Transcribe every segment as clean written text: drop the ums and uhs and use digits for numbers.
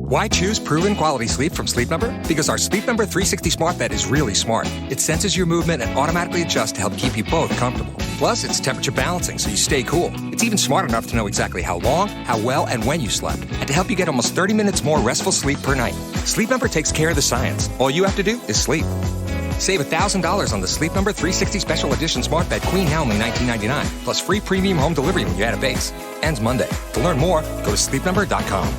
Why choose proven quality sleep from Sleep Number? Because our Sleep Number 360 smart bed is really smart. It senses your movement and automatically adjusts to help keep you both comfortable. Plus, it's temperature balancing so you stay cool. It's even smart enough to know exactly how long, how well, and when you slept, and to help you get almost 30 minutes more restful sleep per night. Sleep Number takes care of the science. All you have to do is sleep. Save $1,000 on the Sleep Number 360 Special Edition Smart Bed Queen now only $19.99, plus free premium home delivery when you add a base. Ends Monday. To learn more, go to sleepnumber.com.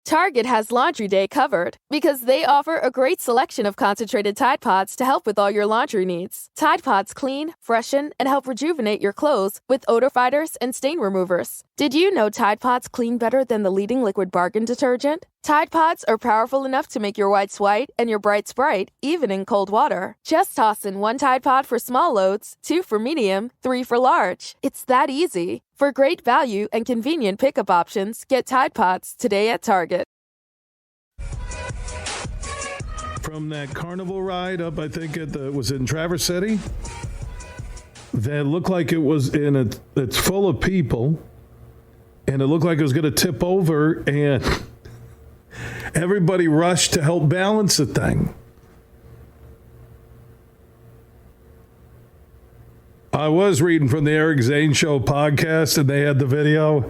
Target has Laundry Day covered because they offer a great selection of concentrated Tide Pods to help with all your laundry needs. Tide Pods clean, freshen, and help rejuvenate your clothes with odor fighters and stain removers. Did you know Tide Pods clean better than the leading liquid bargain detergent? Tide Pods are powerful enough to make your whites white and your brights bright, even in cold water. Just toss in 1 Tide Pod for small loads, 2 for medium, 3 for large. It's that easy. For great value and convenient pickup options, get Tide Pods today at Target. From that carnival ride up, I think was in Traverse City, that looked like it was it's full of people, and it looked like it was going to tip over, and everybody rushed to help balance the thing. I was reading from the Eric Zane Show podcast, and they had the video.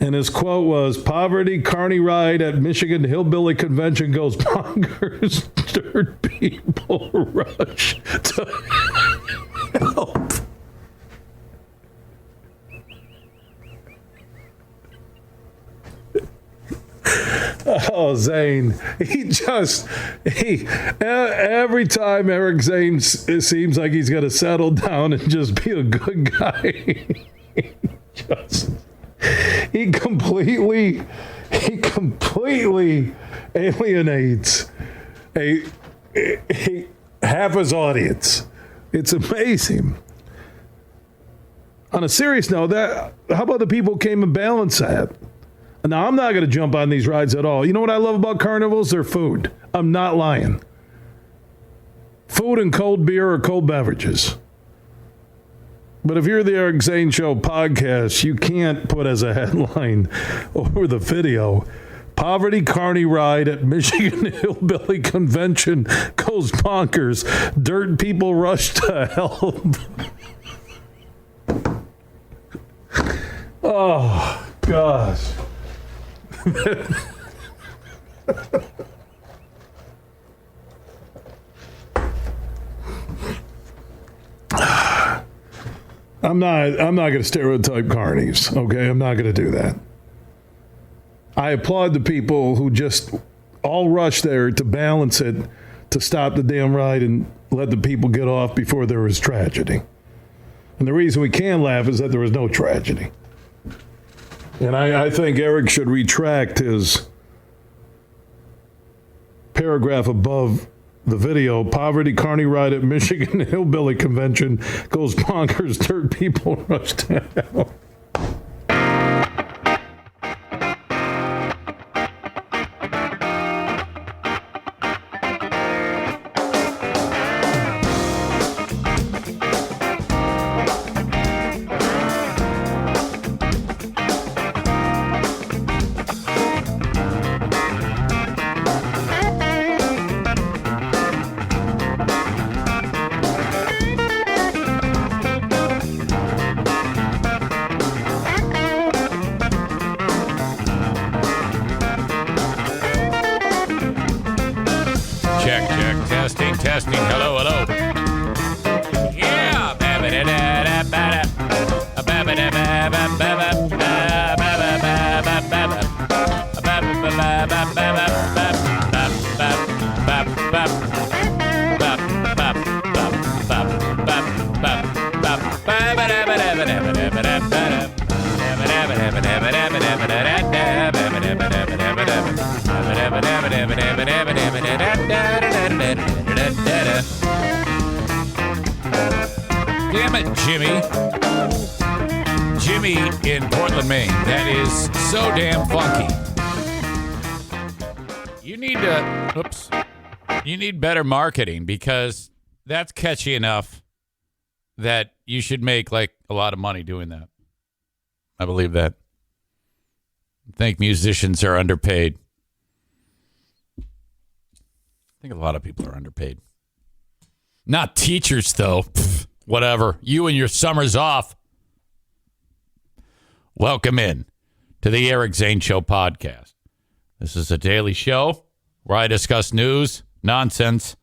And his quote was, "Poverty carny ride at Michigan Hillbilly Convention goes bonkers. Dirt people rush to help." Oh, Zane. Every time Eric Zane, it seems like he's going to settle down and just be a good guy. He completely alienates half his audience. It's amazing. On a serious note, how about the people who came and balanced that? Now, I'm not going to jump on these rides at all. You know what I love about carnivals? They're food. I'm not lying. Food and cold beer or cold beverages. But if you're the Eric Zane Show podcast, you can't put as a headline over the video, "Poverty carny ride at Michigan Hillbilly Convention goes bonkers. Dirt people rush to help." Oh, gosh. I'm not going to stereotype carnies, okay? I'm not going to do that. I applaud the people who just all rush there to balance it, to stop the damn ride and let the people get off before there was tragedy. And the reason we can laugh is that there was no tragedy. And I think Eric should retract his paragraph above the video. "Poverty carny ride at Michigan Hillbilly Convention goes bonkers. Dirt people rush to help." Testing. Hello. Yeah. Damn it, Jimmy in Portland, Maine. That is so damn funky. You need better marketing, because that's catchy enough that you should make like a lot of money doing that. I believe that. I think musicians are underpaid. I think a lot of people are underpaid. Not teachers, though. Pfft, whatever. You and your summers off. Welcome in to the Eric Zane Show podcast. This is a daily show where I discuss news, nonsense,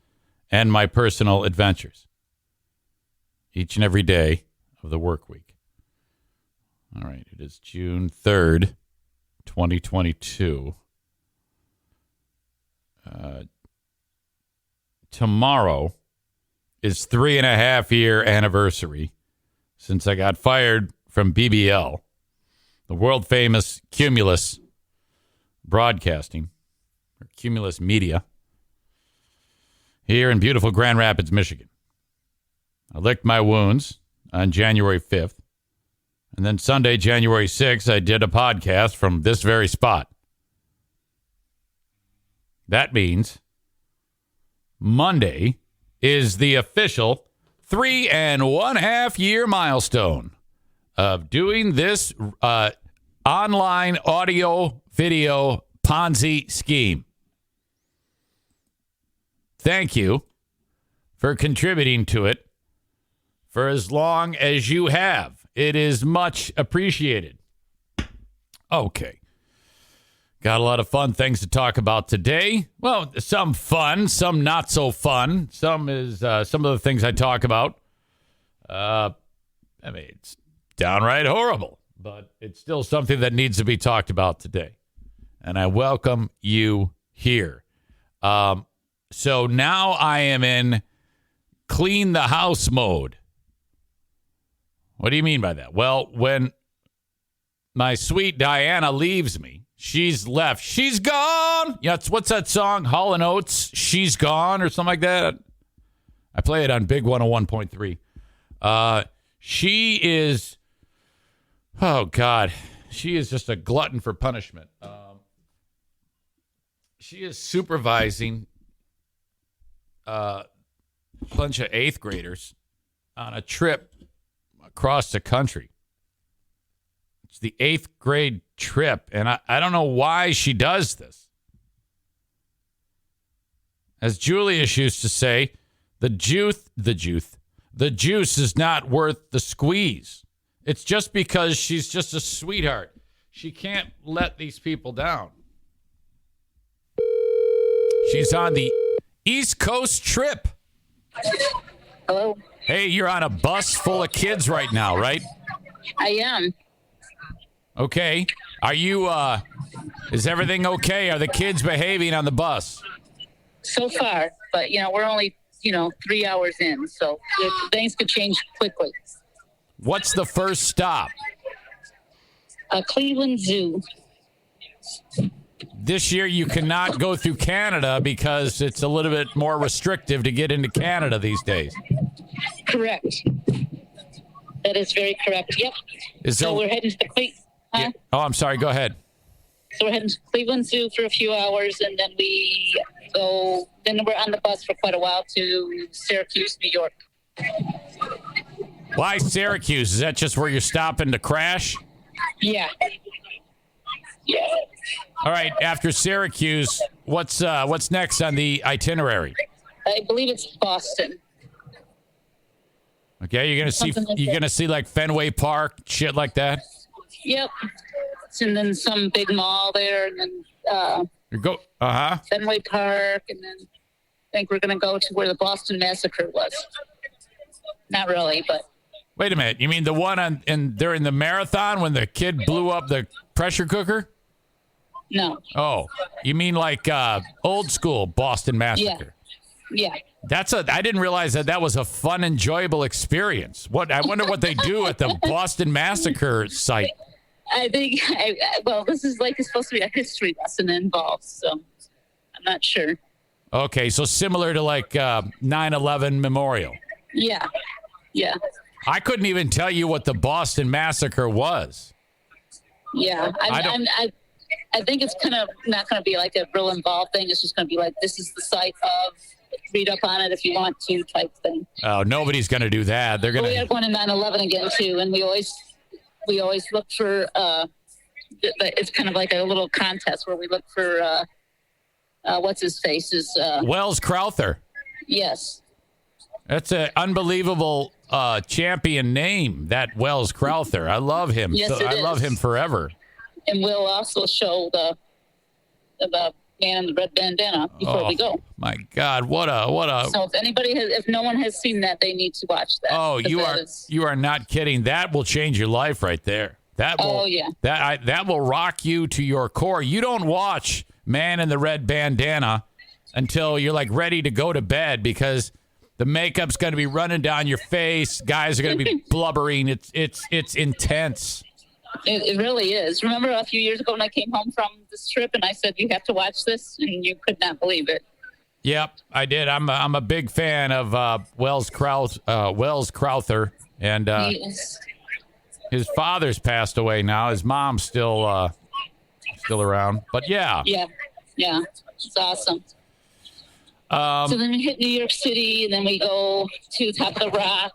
and my personal adventures each and every day of the work week. All right, it is June 3rd, 2022. Tomorrow is 3.5-year anniversary since I got fired from BBL, the world famous Cumulus Broadcasting, or Cumulus Media, here in beautiful Grand Rapids, Michigan. I licked my wounds on January 5th. And then Sunday, January 6th, I did a podcast from this very spot. That means Monday is the official 3.5-year milestone of doing this online audio video Ponzi scheme. Thank you for contributing to it for as long as you have. It is much appreciated. Okay. Got a lot of fun things to talk about today. Well, some fun, some not so fun. Some of the things I talk about. It's downright horrible, but it's still something that needs to be talked about today. And I welcome you here. So now I am in clean the house mode. What do you mean by that? Well, when my sweet Diana leaves me, she's left. She's gone. Yeah, what's that song? Hall & Oates, She's Gone, or something like that. I play it on Big 101.3. She is, oh, God. She is just a glutton for punishment. She is supervising a bunch of 8th graders on a trip across the country. It's the 8th grade trip, and I don't know why she does this. As Julius used to say, the juice is not worth the squeeze. It's just because she's just a sweetheart. She can't let these people down. She's on the East Coast trip. Hello. Hey, you're on a bus full of kids right now, right? I am. Okay. Are you, is everything okay? Are the kids behaving on the bus? So far, but, we're only, 3 hours in, so things could change quickly. What's the first stop? Cleveland Zoo. This year you cannot go through Canada because it's a little bit more restrictive to get into Canada these days. Correct. That is very correct. Yep. So we're heading to the Cleveland. Huh? Yeah. Oh, I'm sorry. Go ahead. So we're heading to Cleveland Zoo for a few hours, and then then we're on the bus for quite a while to Syracuse, New York. Why Syracuse? Is that just where you're stopping to crash? Yeah. Yeah. All right. After Syracuse, what's next on the itinerary? I believe it's Boston. Okay, you're gonna see like Fenway Park, shit like that. Yep. And then some big mall there, and then Fenway Park, and then I think we're gonna go to where the Boston Massacre was. Not really, but. Wait a minute. You mean the one during the marathon when the kid blew up the pressure cooker? No. Oh, you mean like old school Boston Massacre? Yeah. I didn't realize that was a fun, enjoyable experience. I wonder what they do at the Boston Massacre site. I think, this is it's supposed to be a history lesson involved, so I'm not sure. Okay, so similar to 9/11 Memorial. Yeah. Yeah. I couldn't even tell you what the Boston Massacre was. Yeah. I think it's kind of not going to be like a real involved thing. It's just going to be like, this is the site of, read up on it if you want to type thing. Oh, nobody's going to do that. They're going to. We had one in 9/11 again, too, and we always we always look for, it's kind of like a little contest where we look for, what's his face is, Wells Crowther. Yes. That's an unbelievable champion name, that Wells Crowther. I love him. Yes, I love him forever. And we'll also show the man in the red bandana before we go. My God, what a. So if no one has seen that, they need to watch that. Oh, you are not kidding. That will change your life right there. That will, that will rock you to your core. You don't watch Man in the Red Bandana until you're like ready to go to bed because the makeup's going to be running down your face. Guys are going to be blubbering. It's intense. It really is. Remember a few years ago when I came home from this trip and I said, you have to watch this, and you could not believe it. Yep, I did. I'm a big fan of Wells Crowther, and his father's passed away now. His mom's still around, but yeah. It's awesome. So then we hit New York City, and then we go to Top of the Rock,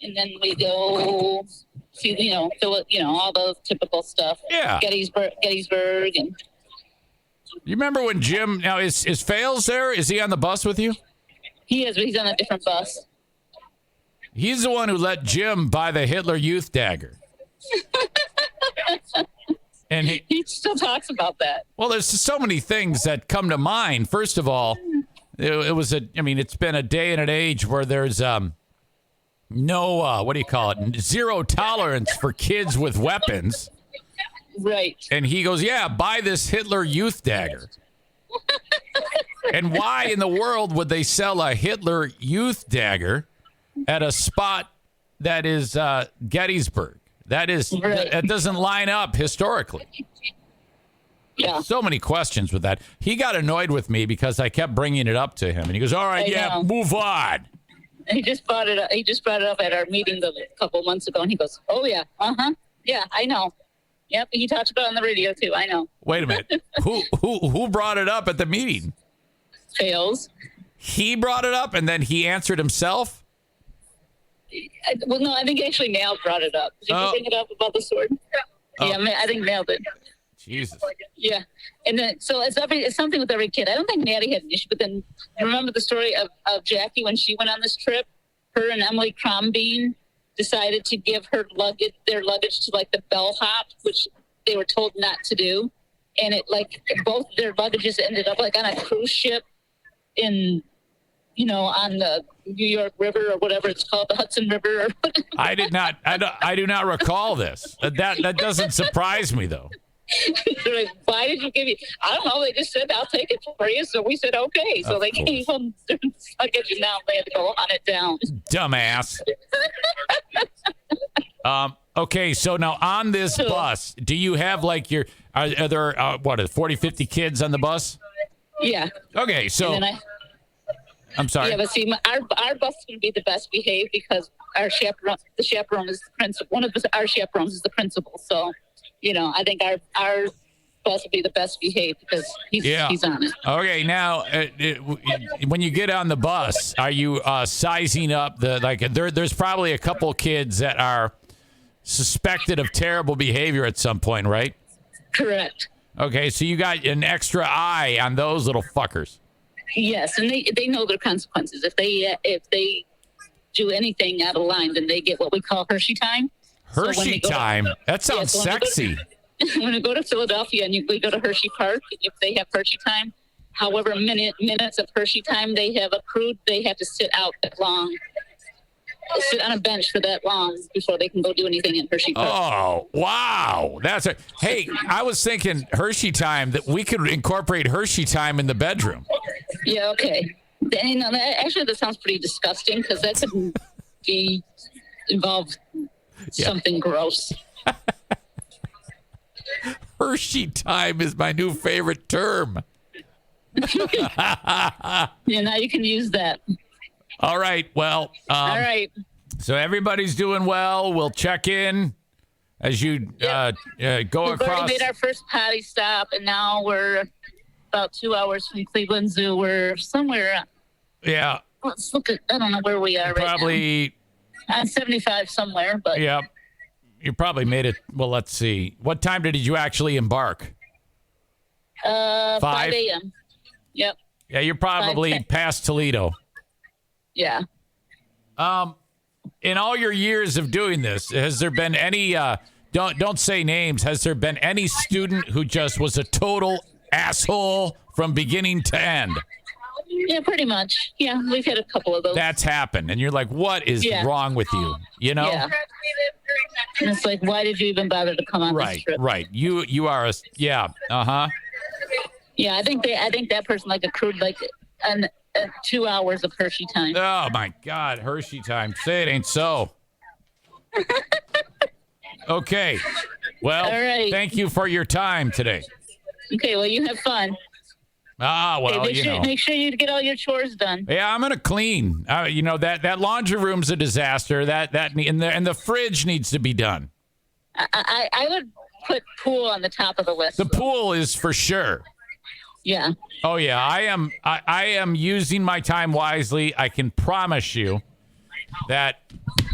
and then we go to all the typical stuff. Yeah, Gettysburg, and. You remember when Jim? Now is Fales there? Is he on the bus with you? He is, but he's on a different bus. He's the one who let Jim buy the Hitler Youth dagger. And he still talks about that. Well, there's so many things that come to mind. First of all, it's been a day and an age where there's no zero tolerance for kids with weapons. Right. And he goes, yeah, buy this Hitler Youth dagger. And why in the world would they sell a Hitler Youth dagger at a spot that is Gettysburg? That doesn't line up historically. Yeah. So many questions with that. He got annoyed with me because I kept bringing it up to him, and he goes, all right, move on. He just brought it up at our meeting a couple months ago, and he goes, oh, yeah, yeah, I know. Yep, he talked about it on the radio, too. I know. Wait a minute. Who brought it up at the meeting? Fales. He brought it up, and then he answered himself? Well, no, I think actually Nell brought it up. Did you bring it up about the sword? Oh. Yeah, I think Nell did. Jesus. Yeah. And then, so it's something with every kid. I don't think Maddie had an issue, but then you remember the story of Jackie when she went on this trip? Her and Emily Crombeen decided to give their luggage to like the bellhop, which they were told not to do. And it both their luggages ended up like on a cruise ship on the New York River or whatever it's called, the Hudson River. I do not recall this. That doesn't surprise me though. They're like, why did you give me? I don't know. They just said, I'll take it for you. So we said, okay. So they gave them their luggage and now they had to go on it down. Dumbass. Okay, so now on this bus, do you have like are there 40, 50 kids on the bus? Yeah. Okay, so I'm sorry. Yeah, but see, our bus is going to be the best behaved because the chaperone is the principal. Our chaperones is the principal. So, I think our bus will be the best behaved because he's on it. Okay, now when you get on the bus, are you sizing up there's probably a couple kids that are suspected of terrible behavior at some point, right? Correct. Okay, so you got an extra eye on those little fuckers. Yes, and they know their consequences. If they do anything out of line, then they get what we call Hershey time. Hershey time? That sounds sexy. When we go to Philadelphia and we go to Hershey Park, if they have Hershey time, however minutes of Hershey time they have accrued, they have to sit out that long. Sit on a bench for that long before they can go do anything in Hershey Park. Oh, wow. Hey, I was thinking Hershey time, that we could incorporate Hershey time in the bedroom. Yeah, okay. That sounds pretty disgusting because that could involve something gross. Hershey time is my new favorite term. Yeah, now you can use that. All right. Well, all right. So everybody's doing well. We'll check in as you go across. We've already made our first potty stop, and now we're about 2 hours from Cleveland Zoo. We're somewhere. Yeah. Let's look at. I don't know where we are. Probably right now. On 75 somewhere, but. Yeah. You probably made it. Well, let's see. What time did you actually embark? 5 a.m. Yep. Yeah, you're probably past Toledo. Yeah. In all your years of doing this, has there been any? Don't say names. Has there been any student who just was a total asshole from beginning to end? Yeah, pretty much. Yeah, we've had a couple of those. That's happened, and you're like, "What is wrong with you?" You know? Yeah. And it's like, why did you even bother to come on this trip? Right. You are a yeah. Uh-huh. Yeah, I think that person accrued 2 hours of Hershey time. Oh my God, Hershey time. Say it ain't so. Okay. Well, all right. Thank you for your time today. Okay, well, you have fun. Well, okay, make sure you get all your chores done. Yeah, I'm gonna clean. That laundry room's a disaster. And the fridge needs to be done. I would put pool on the top of the list. The pool is for sure. Yeah. Oh yeah, I am using my time wisely. I can promise you that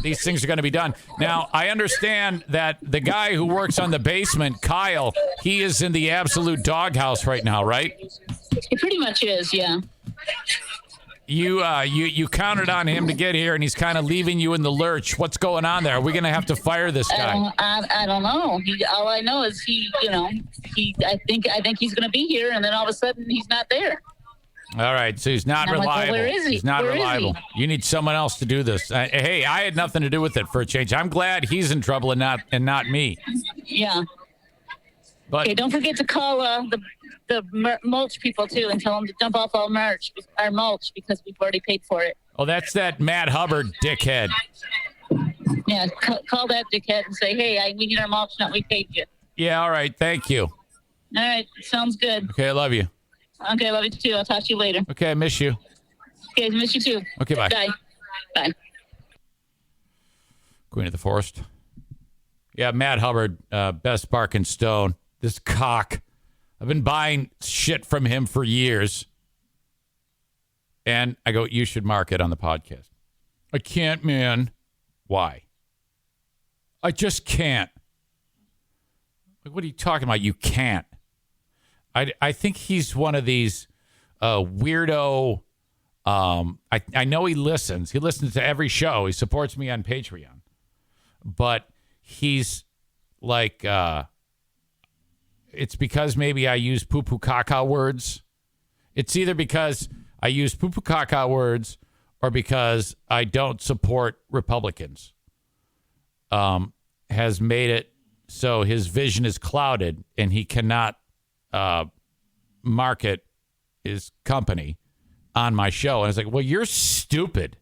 these things are going to be done. Now, I understand that the guy who works on the basement, Kyle, he is in the absolute doghouse right now, right? He pretty much is, yeah. You counted on him to get here, and he's kind of leaving you in the lurch. What's going on there? Are we going to have to fire this guy? I don't know. All I know is I think he's going to be here, and then all of a sudden he's not there. All right, so he's not reliable. Like, well, where is he? He's not reliable. You need someone else to do this. Hey, I had nothing to do with it for a change. I'm glad he's in trouble and not me. Yeah. But okay, don't forget to call the mulch people too and tell them to dump off our mulch because we've already paid for it. Oh, that's that Matt Hubbard dickhead. Yeah, call that dickhead and say, hey, we need our mulch now. We paid you. Yeah, all right. Thank you. All right, sounds good. Okay, I love you. Okay, I love you too. I'll talk to you later. Okay, I miss you. Okay, I miss you too. Okay, bye. Bye. Bye. Queen of the Forest. Yeah, Matt Hubbard, best bark and stone. This cock. I've been buying shit from him for years. And I go, you should mark it on the podcast. I can't, man. Why? I just can't. Like, what are you talking about? You can't. I think he's one of these weirdo. I know he listens. He listens to every show. He supports me on Patreon. But he's like, it's because maybe I use poo-poo caca words. It's either because I use poo-poo caca words or because I don't support Republicans. Has made it so his vision is clouded and he cannot market his company on my show. And it's like, well, you're stupid.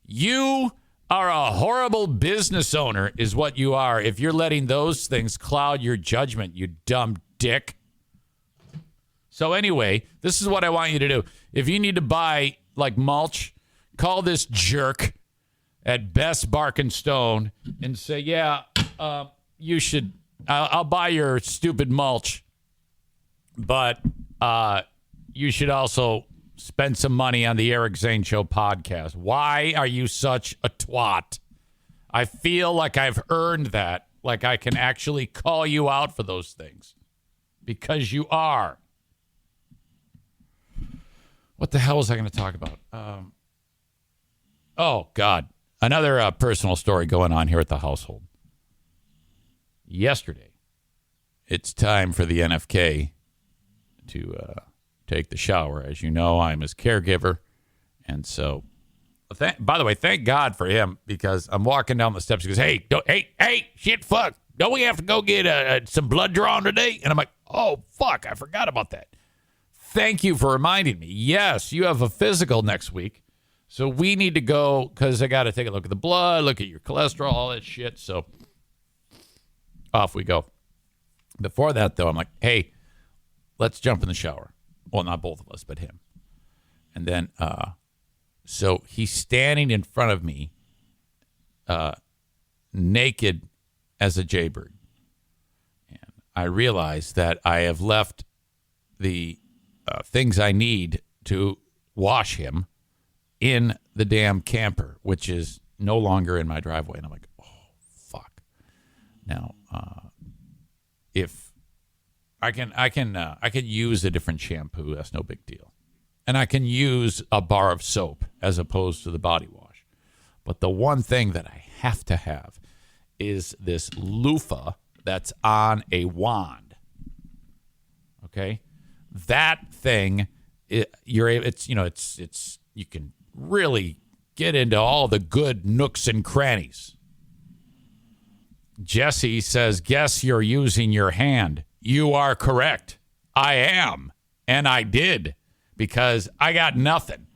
You are a horrible business owner is what you are if you're letting those things cloud your judgment, you dumb dick. So anyway, this is what I want you to do. If you need to buy mulch, call this jerk at Best Bark and Stone and say, yeah, you should, I'll buy your stupid mulch, but you should also spend some money on the Eric Zane Show podcast. Why are you such a twat? I feel like I've earned that. Like I can actually call you out for those things. Because you are. What the hell was I going to talk about? Oh, God. Another personal story going on here at the household. Yesterday, it's time for the NFK to take the shower. As you know, I'm his caregiver. And so, by the way, thank God for him because I'm walking down the steps. He goes, hey, shit, fuck. Don't we have to go get some blood drawn today? And I'm like, oh, fuck, I forgot about that. Thank you for reminding me. Yes, you have a physical next week. So we need to go because I got to take a look at the blood, look at your cholesterol, all that shit. So off we go. Before that, though, I'm like, hey, let's jump in the shower. Well, not both of us, but him. And then, so he's standing in front of me, naked as a jaybird. And I realize that I have left the things I need to wash him in the damn camper, which is no longer in my driveway. And I'm like, oh, fuck. Now, if I can use a different shampoo, that's no big deal. And I can use a bar of soap as opposed to the body wash. But the one thing that I have to have is this loofah that's on a wand. Okay? That thing, you can really get into all the good nooks and crannies. Jesse says, guess you're using your hand. You are correct. I am. And I did, because I got nothing.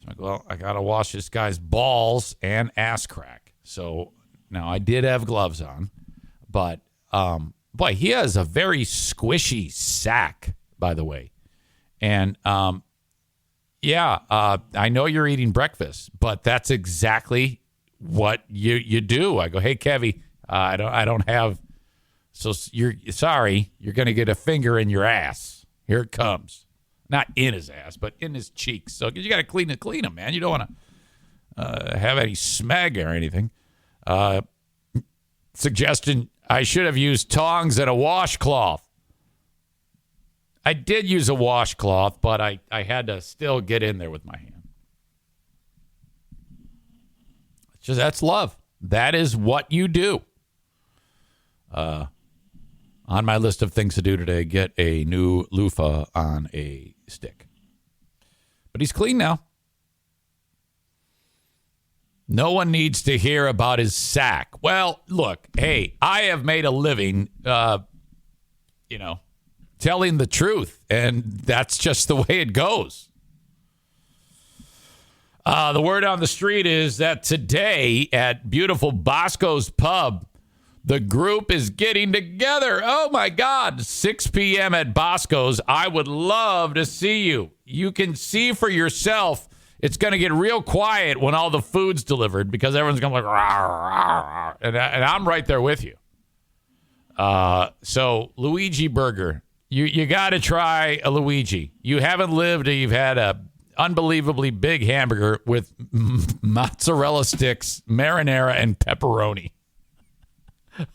So I'm like, well, I got to wash this guy's balls and ass crack. So now I did have gloves on, but boy, he has a very squishy sack, by the way. And I know you're eating breakfast, but that's exactly what you do. I go, hey, Kevy, I don't have. So you're going to get a finger in your ass. Here it comes. Not in his ass, but in his cheeks. So you got to clean him, man. You don't want to have any smeg or anything. Suggestion, I should have used tongs and a washcloth. I did use a washcloth, but I had to still get in there with my hand. That's love. That is what you do. On my list of things to do today, get a new loofah on a stick. But he's clean now. No one needs to hear about his sack. Well, look, hey, I have made a living, telling the truth, and that's just the way it goes. The word on the street is that today at beautiful Bosco's Pub, the group is getting together. Oh, my God. 6 p.m. at Bosco's. I would love to see you. You can see for yourself. It's going to get real quiet when all the food's delivered because everyone's going to be like, rawr, rawr, and I'm right there with you. So Luigi Burger, you got to try a Luigi. You haven't lived, you've had a unbelievably big hamburger with mozzarella sticks, marinara, and pepperoni.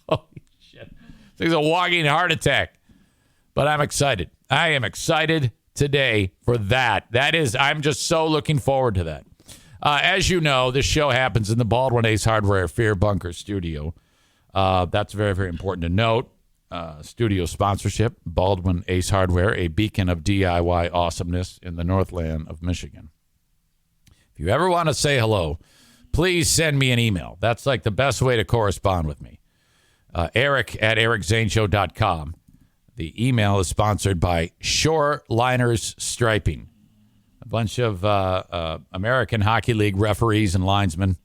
Holy shit. It's a walking heart attack. But I'm excited. I am excited today for that. I'm just so looking forward to that. As you know, this show happens in the Baldwin Ace Hardware Fear Bunker studio. That's very, very important to note. Studio sponsorship, Baldwin Ace Hardware, a beacon of DIY awesomeness in the Northland of Michigan. If you ever want to say hello, please send me an email. That's like the best way to correspond with me. Eric at ericzaneshow.com. The email is sponsored by Shoreliners Striping, a bunch of American Hockey League referees and linesmen,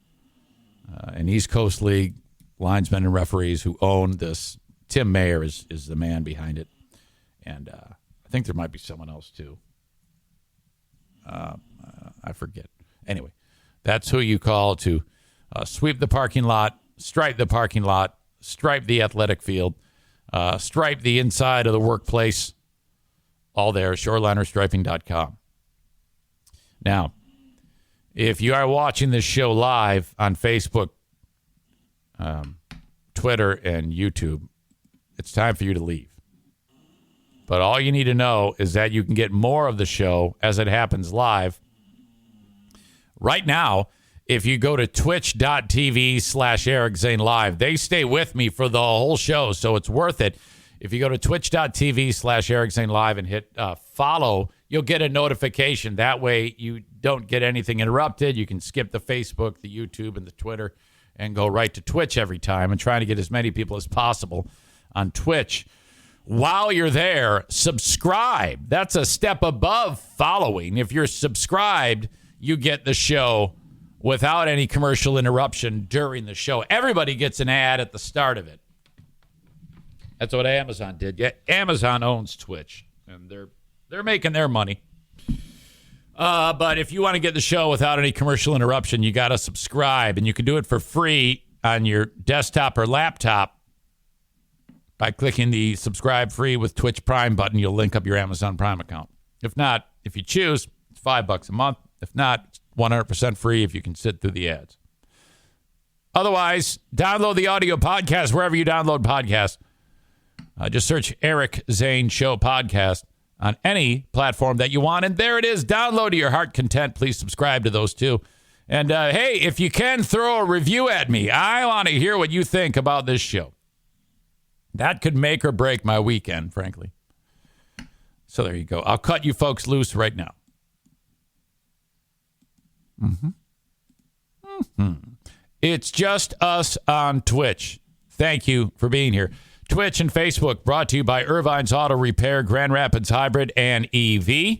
and East Coast League linesmen and referees who own this. Tim Mayer is the man behind it, and I think there might be someone else too. I forget. Anyway, that's who you call to sweep the parking lot, stripe the parking lot, stripe the athletic field, stripe the inside of the workplace. All there, shorelinerstriping.com. Now, if you are watching this show live on Facebook, Twitter, and YouTube, it's time for you to leave. But all you need to know is that you can get more of the show as it happens live. Right now, if you go to twitch.tv/Eric Zane Live, they stay with me for the whole show, so it's worth it. If you go to twitch.tv/Eric Zane Live and hit follow, you'll get a notification. That way you don't get anything interrupted. You can skip the Facebook, the YouTube, and the Twitter and go right to Twitch every time, and trying to get as many people as possible on Twitch. While you're there, subscribe. That's a step above following. If you're subscribed, you get the show without any commercial interruption during the show. Everybody gets an ad at the start of it. That's what Amazon did. Yeah, Amazon owns Twitch, and they're making their money. But if you want to get the show without any commercial interruption, you got to subscribe, and you can do it for free on your desktop or laptop by clicking the subscribe free with Twitch Prime button. You'll link up your Amazon Prime account. If not, if you choose, it's $5 a month. If not, it's 100% free if you can sit through the ads. Otherwise, download the audio podcast wherever you download podcasts. Just search Eric Zane Show Podcast on any platform that you want. And there it is. Download to your heart content. Please subscribe to those too. And hey, if you can, throw a review at me. I want to hear what you think about this show. That could make or break my weekend, frankly. So there you go. I'll cut you folks loose right now. It's just us on Twitch. Thank you for being here. Twitch and Facebook brought to you by Irvine's Auto Repair, Grand Rapids Hybrid, and EV.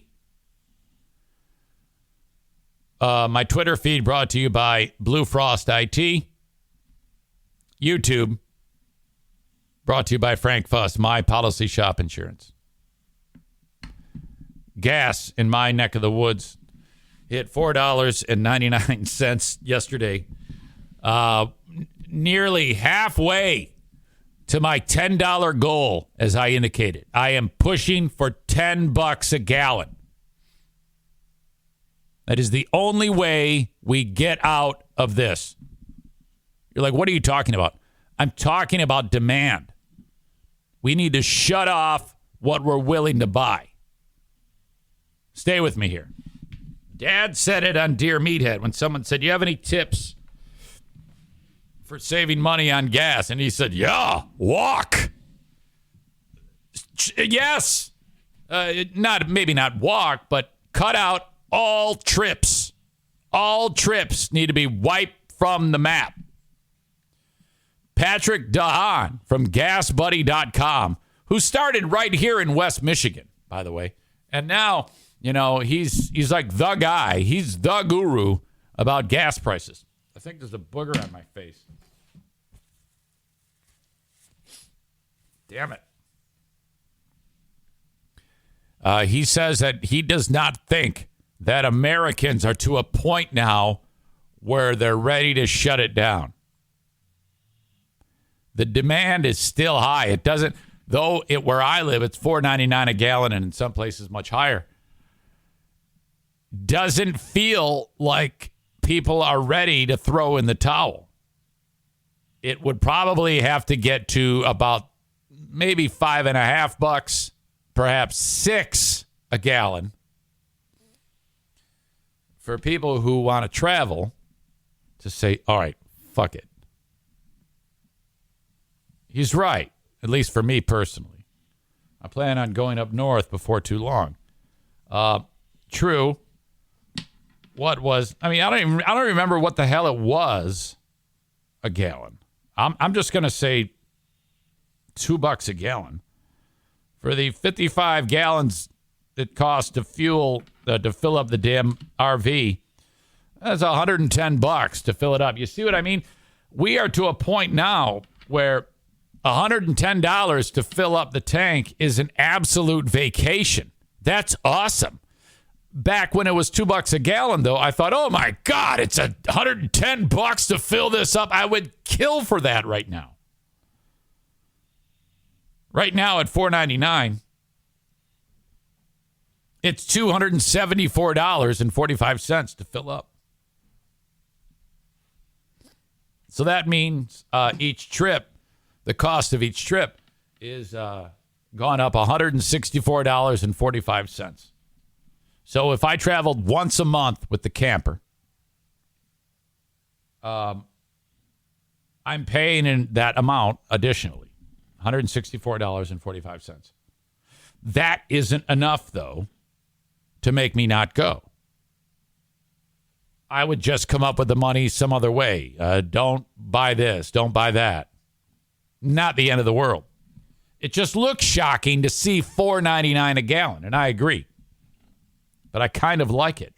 My Twitter feed brought to you by Blue Frost IT. YouTube brought to you by Frank Fuss, My Policy Shop Insurance. Gas in my neck of the woods hit $4.99 yesterday. Nearly halfway to my $10 goal, as I indicated. I am pushing for $10 a gallon. That is the only way we get out of this. You're like, what are you talking about? I'm talking about demand. We need to shut off what we're willing to buy. Stay with me here. Dad said it on Dear Meathead when someone said, you have any tips for saving money on gas? And he said, yeah, walk. Yes. Maybe not walk, but cut out all trips. All trips need to be wiped from the map. Patrick Dahan from GasBuddy.com, who started right here in West Michigan, by the way. And now, you know, he's like the guy. He's the guru about gas prices. I think there's a booger on my face. Damn it. He says that he does not think that Americans are to a point now where they're ready to shut it down. The demand is still high. It doesn't, though where I live, it's $4.99 a gallon and in some places much higher. Doesn't feel like people are ready to throw in the towel. It would probably have to get to about maybe $5.50, perhaps $6 a gallon for people who want to travel to say, all right, fuck it. He's right, at least for me personally. I plan on going up north before too long. True. What was? I mean, I don't remember what the hell it was a gallon. I'm just gonna say $2 a gallon for the 55 gallons it costs to fuel to fill up the damn RV. That's $110 to fill it up. You see what I mean? We are to a point now where $110 to fill up the tank is an absolute vacation. That's awesome. Back when it was $2 a gallon, though, I thought, oh my God, it's $110 to fill this up. I would kill for that right now. Right now at $4.99, it's $274.45 to fill up. So that means each trip, the cost of each trip is gone up $164.45. So if I traveled once a month with the camper, I'm paying in that amount additionally, $164.45. That isn't enough, though, to make me not go. I would just come up with the money some other way. Don't buy this. Don't buy that. Not the end of the world. It just looks shocking to see $4.99 a gallon, and I agree. But I kind of like it.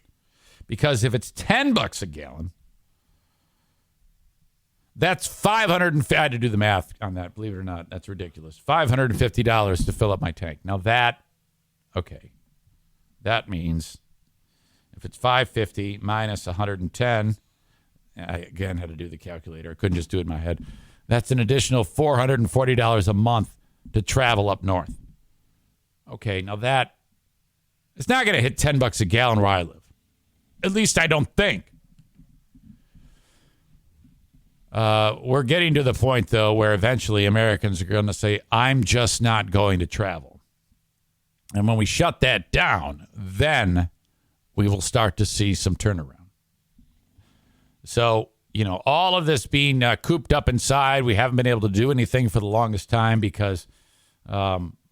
Because if it's $10 a gallon, that's $550. I had to do the math on that, believe it or not. That's ridiculous. $550 to fill up my tank. Now that means if it's $550 minus $110, I again had to do the calculator. I couldn't just do it in my head. That's an additional $440 a month to travel up north. Okay, now that it's not going to hit $10 a gallon where I live. At least I don't think. We're getting to the point, though, where eventually Americans are going to say, I'm just not going to travel. And when we shut that down, then we will start to see some turnaround. So, all of this being cooped up inside, we haven't been able to do anything for the longest time because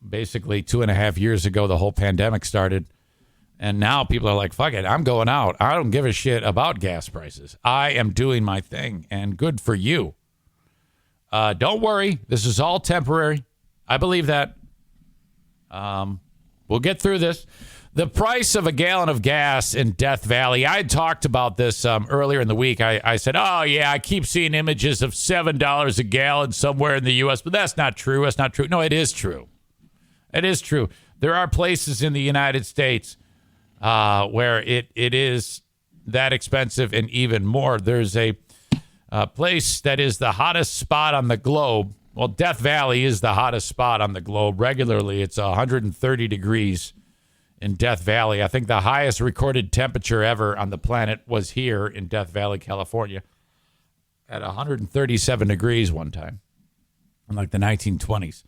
basically 2.5 years ago, the whole pandemic started. And now people are like, fuck it, I'm going out. I don't give a shit about gas prices. I am doing my thing, and good for you. Don't worry. This is all temporary. I believe that. We'll get through this. The price of a gallon of gas in Death Valley, I had talked about this earlier in the week. I said, oh, yeah, I keep seeing images of $7 a gallon somewhere in the U.S., but that's not true. That's not true. No, it is true. It is true. There are places in the United States where it is that expensive and even more. There's a place that is the hottest spot on the globe. Well, Death Valley is the hottest spot on the globe. Regularly, it's 130 degrees in Death Valley. I think the highest recorded temperature ever on the planet was here in Death Valley, California, at 137 degrees one time in like the 1920s.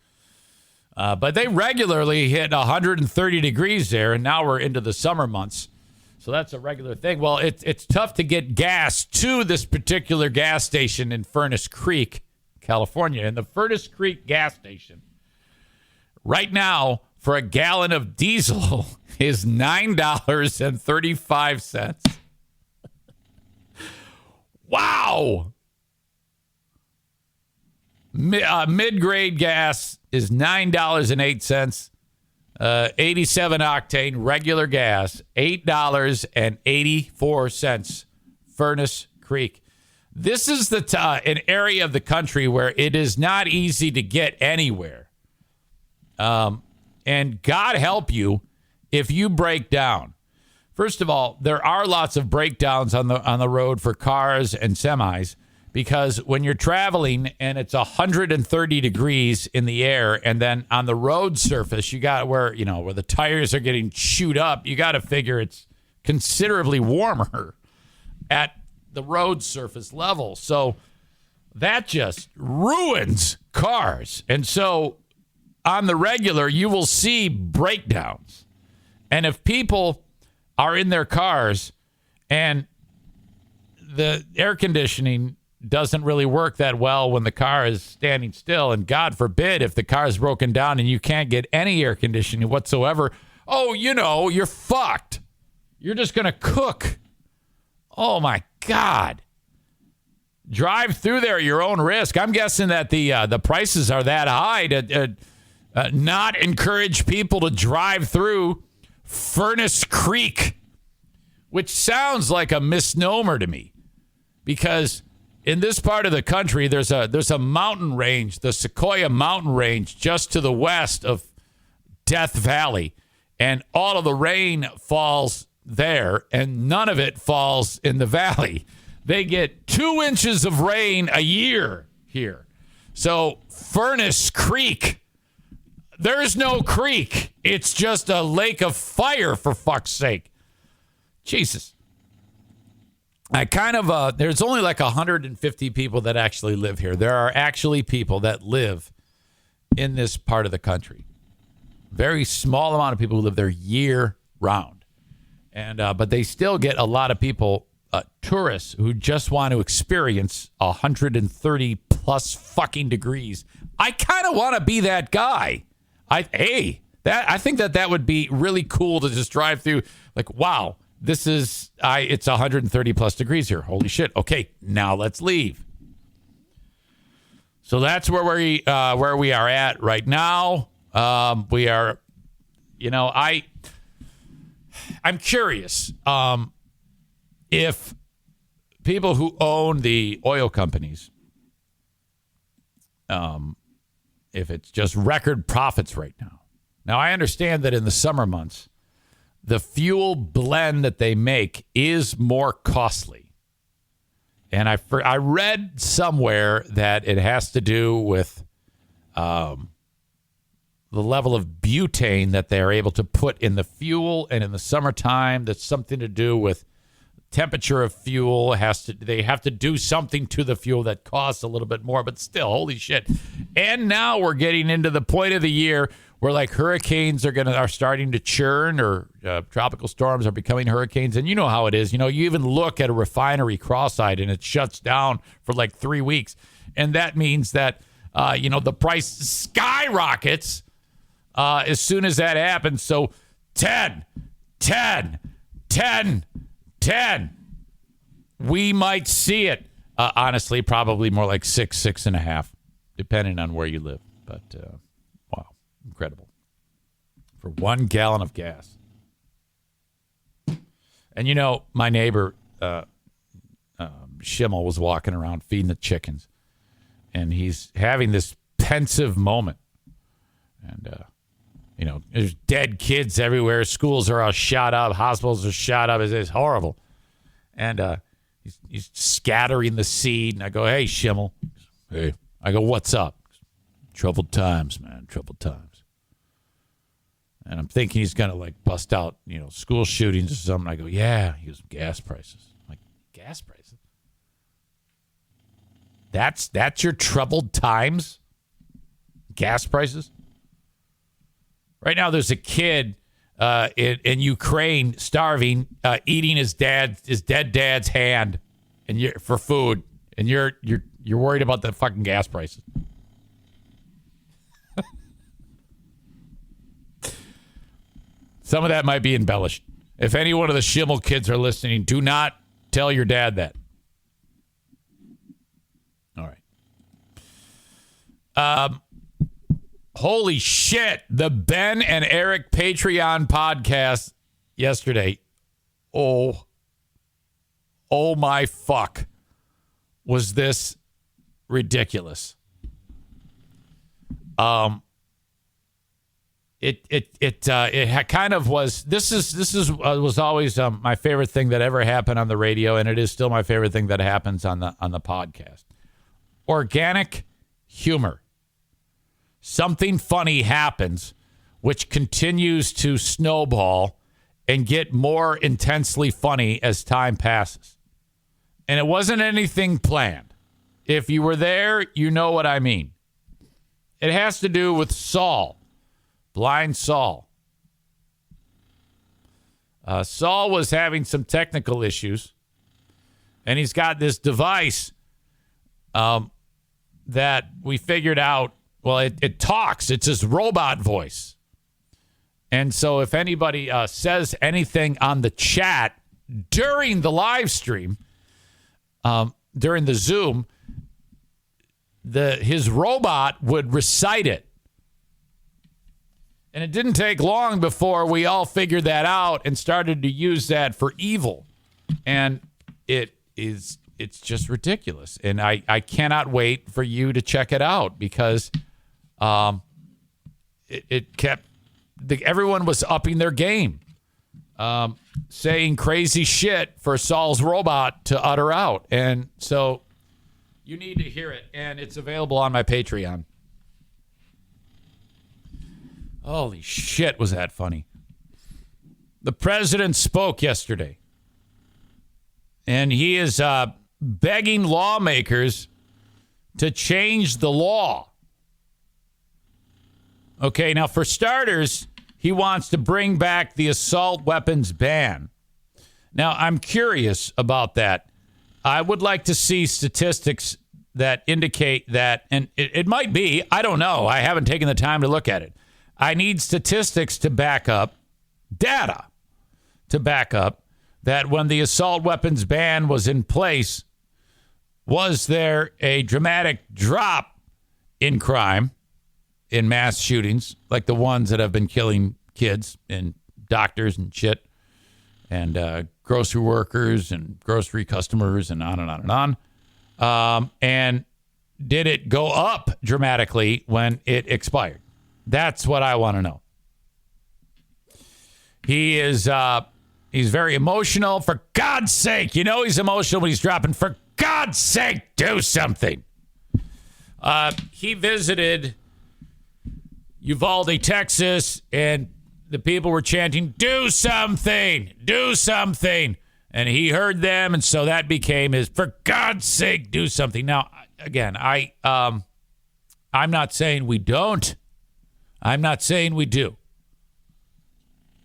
But they regularly hit 130 degrees there, and now we're into the summer months. So that's a regular thing. Well, it's tough to get gas to this particular gas station in Furnace Creek, California. And the Furnace Creek gas station, right now, for a gallon of diesel is $9.35. Wow. Mid-grade gas is $9.08. 87 octane regular gas, $8.84. Furnace Creek. This is an area of the country where it is not easy to get anywhere. And God help you if you break down. First of all, there are lots of breakdowns on the road for cars and semis. Because when you're traveling and it's 130 degrees in the air, and then on the road surface, you got where the tires are getting chewed up, you got to figure it's considerably warmer at the road surface level. So that just ruins cars. And so on the regular, you will see breakdowns. And if people are in their cars and the air conditioning doesn't really work that well when the car is standing still, and God forbid if the car is broken down and you can't get any air conditioning whatsoever, you're fucked. You're just going to cook. Oh, my God. Drive through there at your own risk. I'm guessing that the prices are that high to not encourage people to drive through Furnace Creek, which sounds like a misnomer to me, because in this part of the country, there's a mountain range, the Sequoia Mountain Range, just to the west of Death Valley. And all of the rain falls there, and none of it falls in the valley. They get 2 inches of rain a year here. So Furnace Creek, there's no creek. It's just a lake of fire, for fuck's sake. Jesus. There's only like 150 people that actually live here. There are actually people that live in this part of the country. Very small amount of people who live there year round. And but they still get a lot of people, tourists, who just want to experience 130 plus fucking degrees. I kind of want to be that guy. I think that would be really cool to just drive through. Like, wow. It's 130 plus degrees here. Holy shit. Okay, now let's leave. So that's where we are at right now. We are, I'm curious if people who own the oil companies, if it's just record profits right now. Now, I understand that in the summer months, the fuel blend that they make is more costly. And I read somewhere that it has to do with the level of butane that they're able to put in the fuel. And in the summertime, that's something to do with temperature of fuel they have to do something to the fuel that costs a little bit more, but still, holy shit. And now we're getting into the point of the year where like hurricanes are starting to churn, or tropical storms are becoming hurricanes. And you know how it is. You even look at a refinery cross-eyed and it shuts down for like 3 weeks. And that means that, the price skyrockets as soon as that happens. So 10. We might see it. Honestly, probably more like 6.5, depending on where you live. But, wow, incredible. For 1 gallon of gas. And, my neighbor, Schimmel, was walking around feeding the chickens. And he's having this pensive moment. And, there's dead kids everywhere. Schools are all shot up. Hospitals are shot up. It's horrible. And he's scattering the seed. And I go, hey, Schimmel. Hey. I go, what's up? Troubled times, man. Troubled times. And I'm thinking he's going to, like, bust out, school shootings or something. I go, yeah. He goes, gas prices. I'm like, gas prices? That's your troubled times? Gas prices? Right now, there's a kid in Ukraine starving, eating his dead dad's hand, for food, and you're worried about the fucking gas prices. Some of that might be embellished. If any one of the Schimmel kids are listening, do not tell your dad that. All right. Holy shit. The Ben and Eric Patreon podcast yesterday. Oh my fuck. Was this ridiculous? It kind of was. This was always my favorite thing that ever happened on the radio, and it is still my favorite thing that happens on the podcast. Organic humor. Something funny happens, which continues to snowball and get more intensely funny as time passes. And it wasn't anything planned. If you were there, you know what I mean. It has to do with Saul, blind Saul. Saul was having some technical issues, and he's got this device that we figured out. Well, it talks. It's his robot voice. And so if anybody says anything on the chat during the live stream, during the Zoom, his robot would recite it. And it didn't take long before we all figured that out and started to use that for evil. And it's just ridiculous. And I cannot wait for you to check it out because it kept everyone was upping their game, saying crazy shit for Saul's robot to utter out. And so you need to hear it, and it's available on my Patreon. Holy shit, was that funny. The president spoke yesterday, and he is begging lawmakers to change the law. Okay, now for starters, he wants to bring back the assault weapons ban. Now, I'm curious about that. I would like to see statistics that indicate that, and it might be, I don't know. I haven't taken the time to look at it. I need statistics to back up, data to back up, that when the assault weapons ban was in place, was there a dramatic drop in crime, in mass shootings, like the ones that have been killing kids and doctors and shit, and grocery workers and grocery customers and on and on and on. And did it go up dramatically when it expired? That's what I want to know. He is he's very emotional. For God's sake, he's emotional when he's dropping. For God's sake, do something. He visited Uvalde, Texas, and the people were chanting, do something, do something. And he heard them, and so that became his, for God's sake, do something. Now, again, I'm not saying we don't. I'm not saying we do.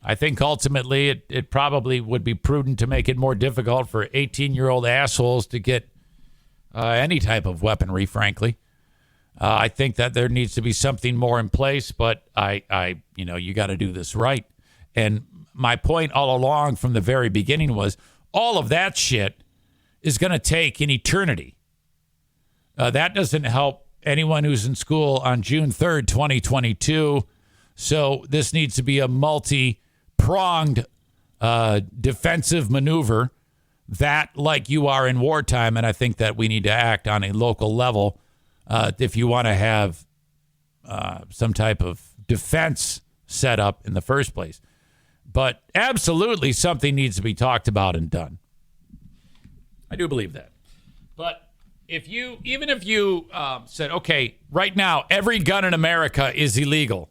I think ultimately it probably would be prudent to make it more difficult for 18-year-old assholes to get any type of weaponry, frankly. I think that there needs to be something more in place, but you got to do this right. And my point all along from the very beginning was all of that shit is going to take an eternity. That doesn't help anyone who's in school on June 3rd, 2022. So this needs to be a multi-pronged defensive maneuver that like you are in wartime. And I think that we need to act on a local level if you want to have some type of defense set up in the first place. But absolutely something needs to be talked about and done. I do believe that. But even if you said, okay, right now, every gun in America is illegal.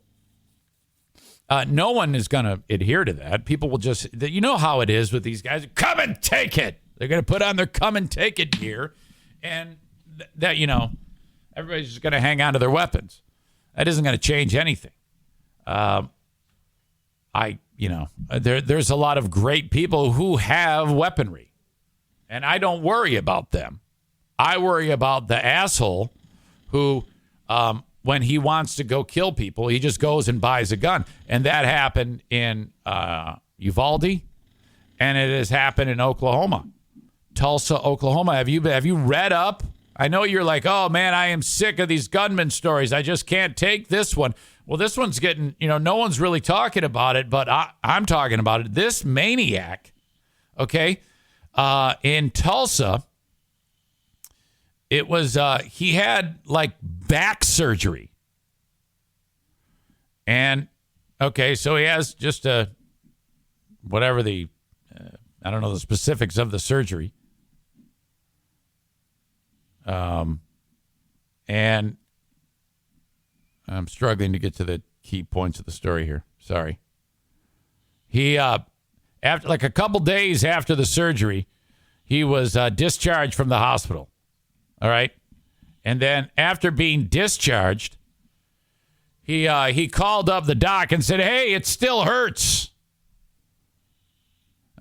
No one is going to adhere to that. People will just, you know how it is with these guys. Come and take it. They're going to put on their come and take it gear. And that, everybody's just going to hang on to their weapons. That isn't going to change anything. There's a lot of great people who have weaponry, and I don't worry about them. I worry about the asshole who, when he wants to go kill people, he just goes and buys a gun. And that happened in Uvalde, and it has happened in Oklahoma, Tulsa, Oklahoma. Have you read up? I know you're like, oh man, I am sick of these gunman stories. I just can't take this one. Well, this one's getting, no one's really talking about it, but I'm talking about it. This maniac, okay, in Tulsa, it was, he had like back surgery. And, okay, so he has just I don't know the specifics of the surgery. And I'm struggling to get to the key points of the story here. Sorry. He, after like a couple days after the surgery, he was discharged from the hospital. All right. And then after being discharged, he called up the doc and said, hey, it still hurts.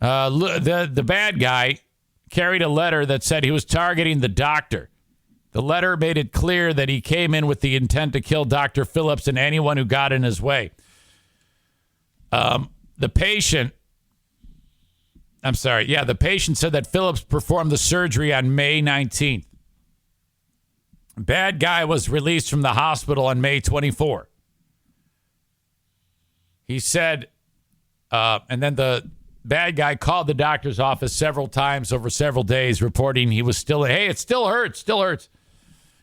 The bad guy carried a letter that said he was targeting the doctor. The letter made it clear that he came in with the intent to kill Dr. Phillips and anyone who got in his way. The patient said that Phillips performed the surgery on May 19th. Bad guy was released from the hospital on May 24. He said, and then the bad guy called the doctor's office several times over several days, reporting he was still, hey, it still hurts.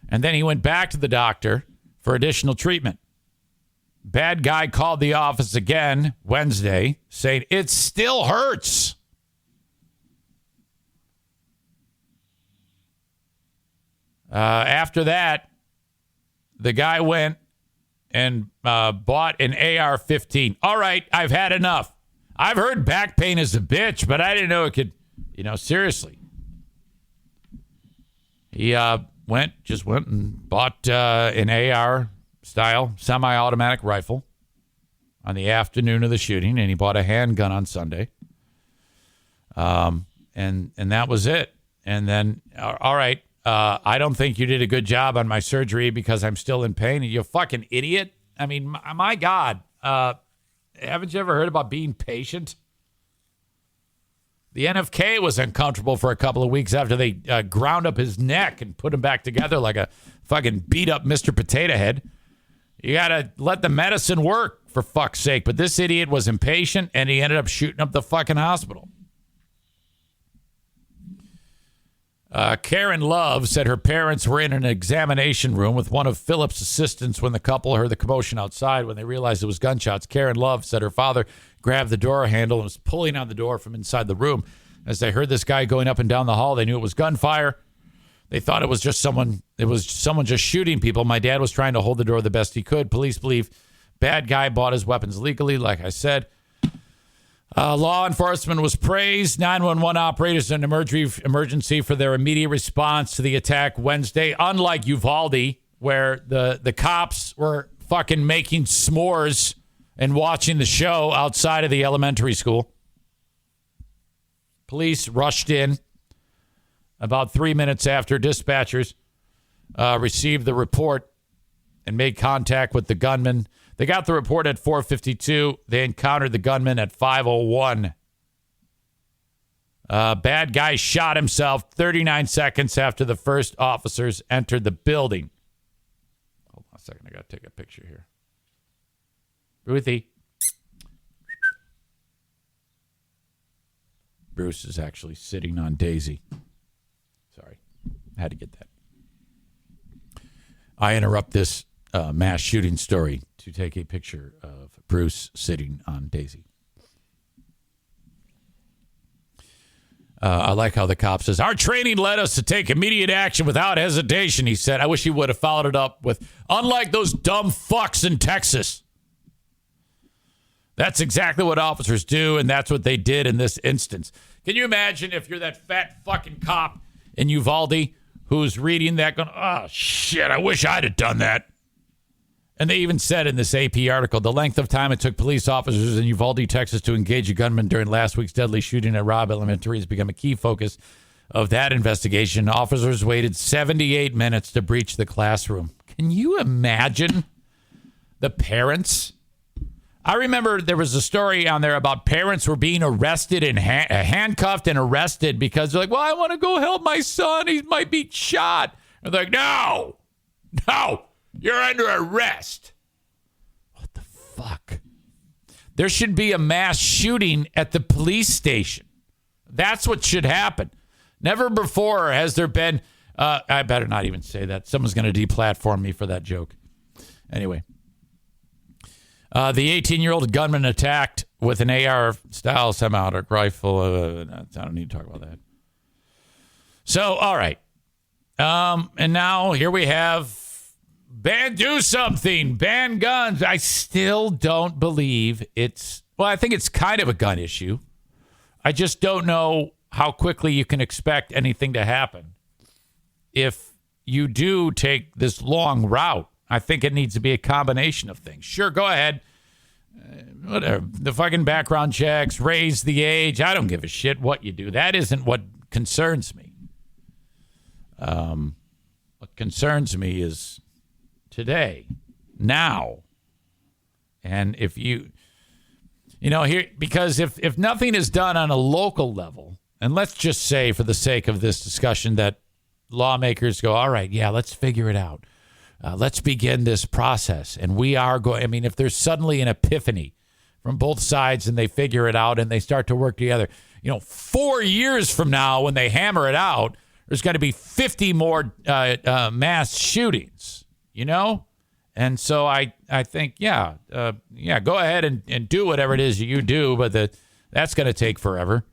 And then he went back to the doctor for additional treatment. Bad guy called the office again Wednesday, saying, it still hurts. After that, the guy went and bought an AR-15. All right, I've had enough. I've heard back pain is a bitch, but I didn't know it could, seriously. He went and bought an AR-style semi-automatic rifle on the afternoon of the shooting, and he bought a handgun on Sunday. And that was it. And then, all right, I don't think you did a good job on my surgery because I'm still in pain. You fucking idiot. I mean, my God. Haven't you ever heard about being patient? The NFK was uncomfortable for a couple of weeks after they ground up his neck and put him back together like a fucking beat up Mr. Potato Head. You got to let the medicine work, for fuck's sake. But this idiot was impatient, and he ended up shooting up the fucking hospital. Karen Love said her parents were in an examination room with one of Phillips' assistants when the couple heard the commotion outside. When they realized it was gunshots, Karen Love said her father grabbed the door handle and was pulling on the door from inside the room. As they heard this guy going up and down the hall, they knew it was gunfire. They thought it was just someone just shooting people. My dad was trying to hold the door the best he could. Police believe bad guy bought his weapons legally, like I said. Law enforcement was praised. 911 operators in emergency for their immediate response to the attack Wednesday. Unlike Uvalde, where the cops were fucking making s'mores and watching the show outside of the elementary school. Police rushed in about 3 minutes after dispatchers received the report and made contact with the gunman. They got the report at 4:52. They encountered the gunman at 5:01. Bad guy shot himself 39 seconds after the first officers entered the building. Hold on a second. I got to take a picture here. Ruthie. Bruce is actually sitting on Daisy. Sorry. I had to get that. I interrupt this mass shooting story to take a picture of Bruce sitting on Daisy. I like how the cop says, our training led us to take immediate action without hesitation, he said. I wish he would have followed it up with, unlike those dumb fucks in Texas. That's exactly what officers do, and that's what they did in this instance. Can you imagine if you're that fat fucking cop in Uvalde who's reading that going, oh, shit, I wish I'd have done that. And they even said in this AP article, the length of time it took police officers in Uvalde, Texas to engage a gunman during last week's deadly shooting at Robb Elementary has become a key focus of that investigation. Officers waited 78 minutes to breach the classroom. Can you imagine the parents? I remember there was a story on there about parents were being arrested and handcuffed and arrested because they're like, well, I want to go help my son. He might be shot. And they're like, no, you're under arrest. What the fuck? There should be a mass shooting at the police station. That's what should happen. Never before has there been, I better not even say that. Someone's going to deplatform me for that joke. Anyway. The 18-year-old gunman attacked with an AR-style semi-automatic rifle. I don't need to talk about that. So, all right. And now here we have do something. Ban guns. I still don't believe it's... Well, I think it's kind of a gun issue. I just don't know how quickly you can expect anything to happen if you do take this long route. I think it needs to be a combination of things. Sure, go ahead. Whatever. The fucking background checks, raise the age. I don't give a shit what you do. That isn't what concerns me. What concerns me is today, now. And if here, because if nothing is done on a local level, and let's just say for the sake of this discussion that lawmakers go, all right, yeah, let's figure it out. Let's begin this process. And we are going, I mean, if there's suddenly an epiphany from both sides and they figure it out and they start to work together, 4 years from now when they hammer it out, there's going to be 50 more mass shootings, And so I think, go ahead and do whatever it is you do, but that's going to take forever.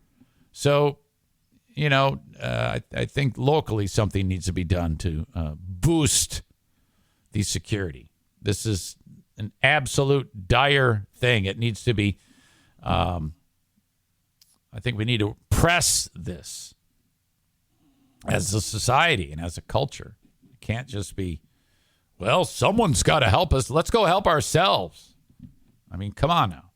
So, I think locally something needs to be done to boost the security. This is an absolute dire thing. It needs to be, I think we need to press this as a society and as a culture. It can't just be, well, someone's got to help us. Let's go help ourselves. I mean, come on now.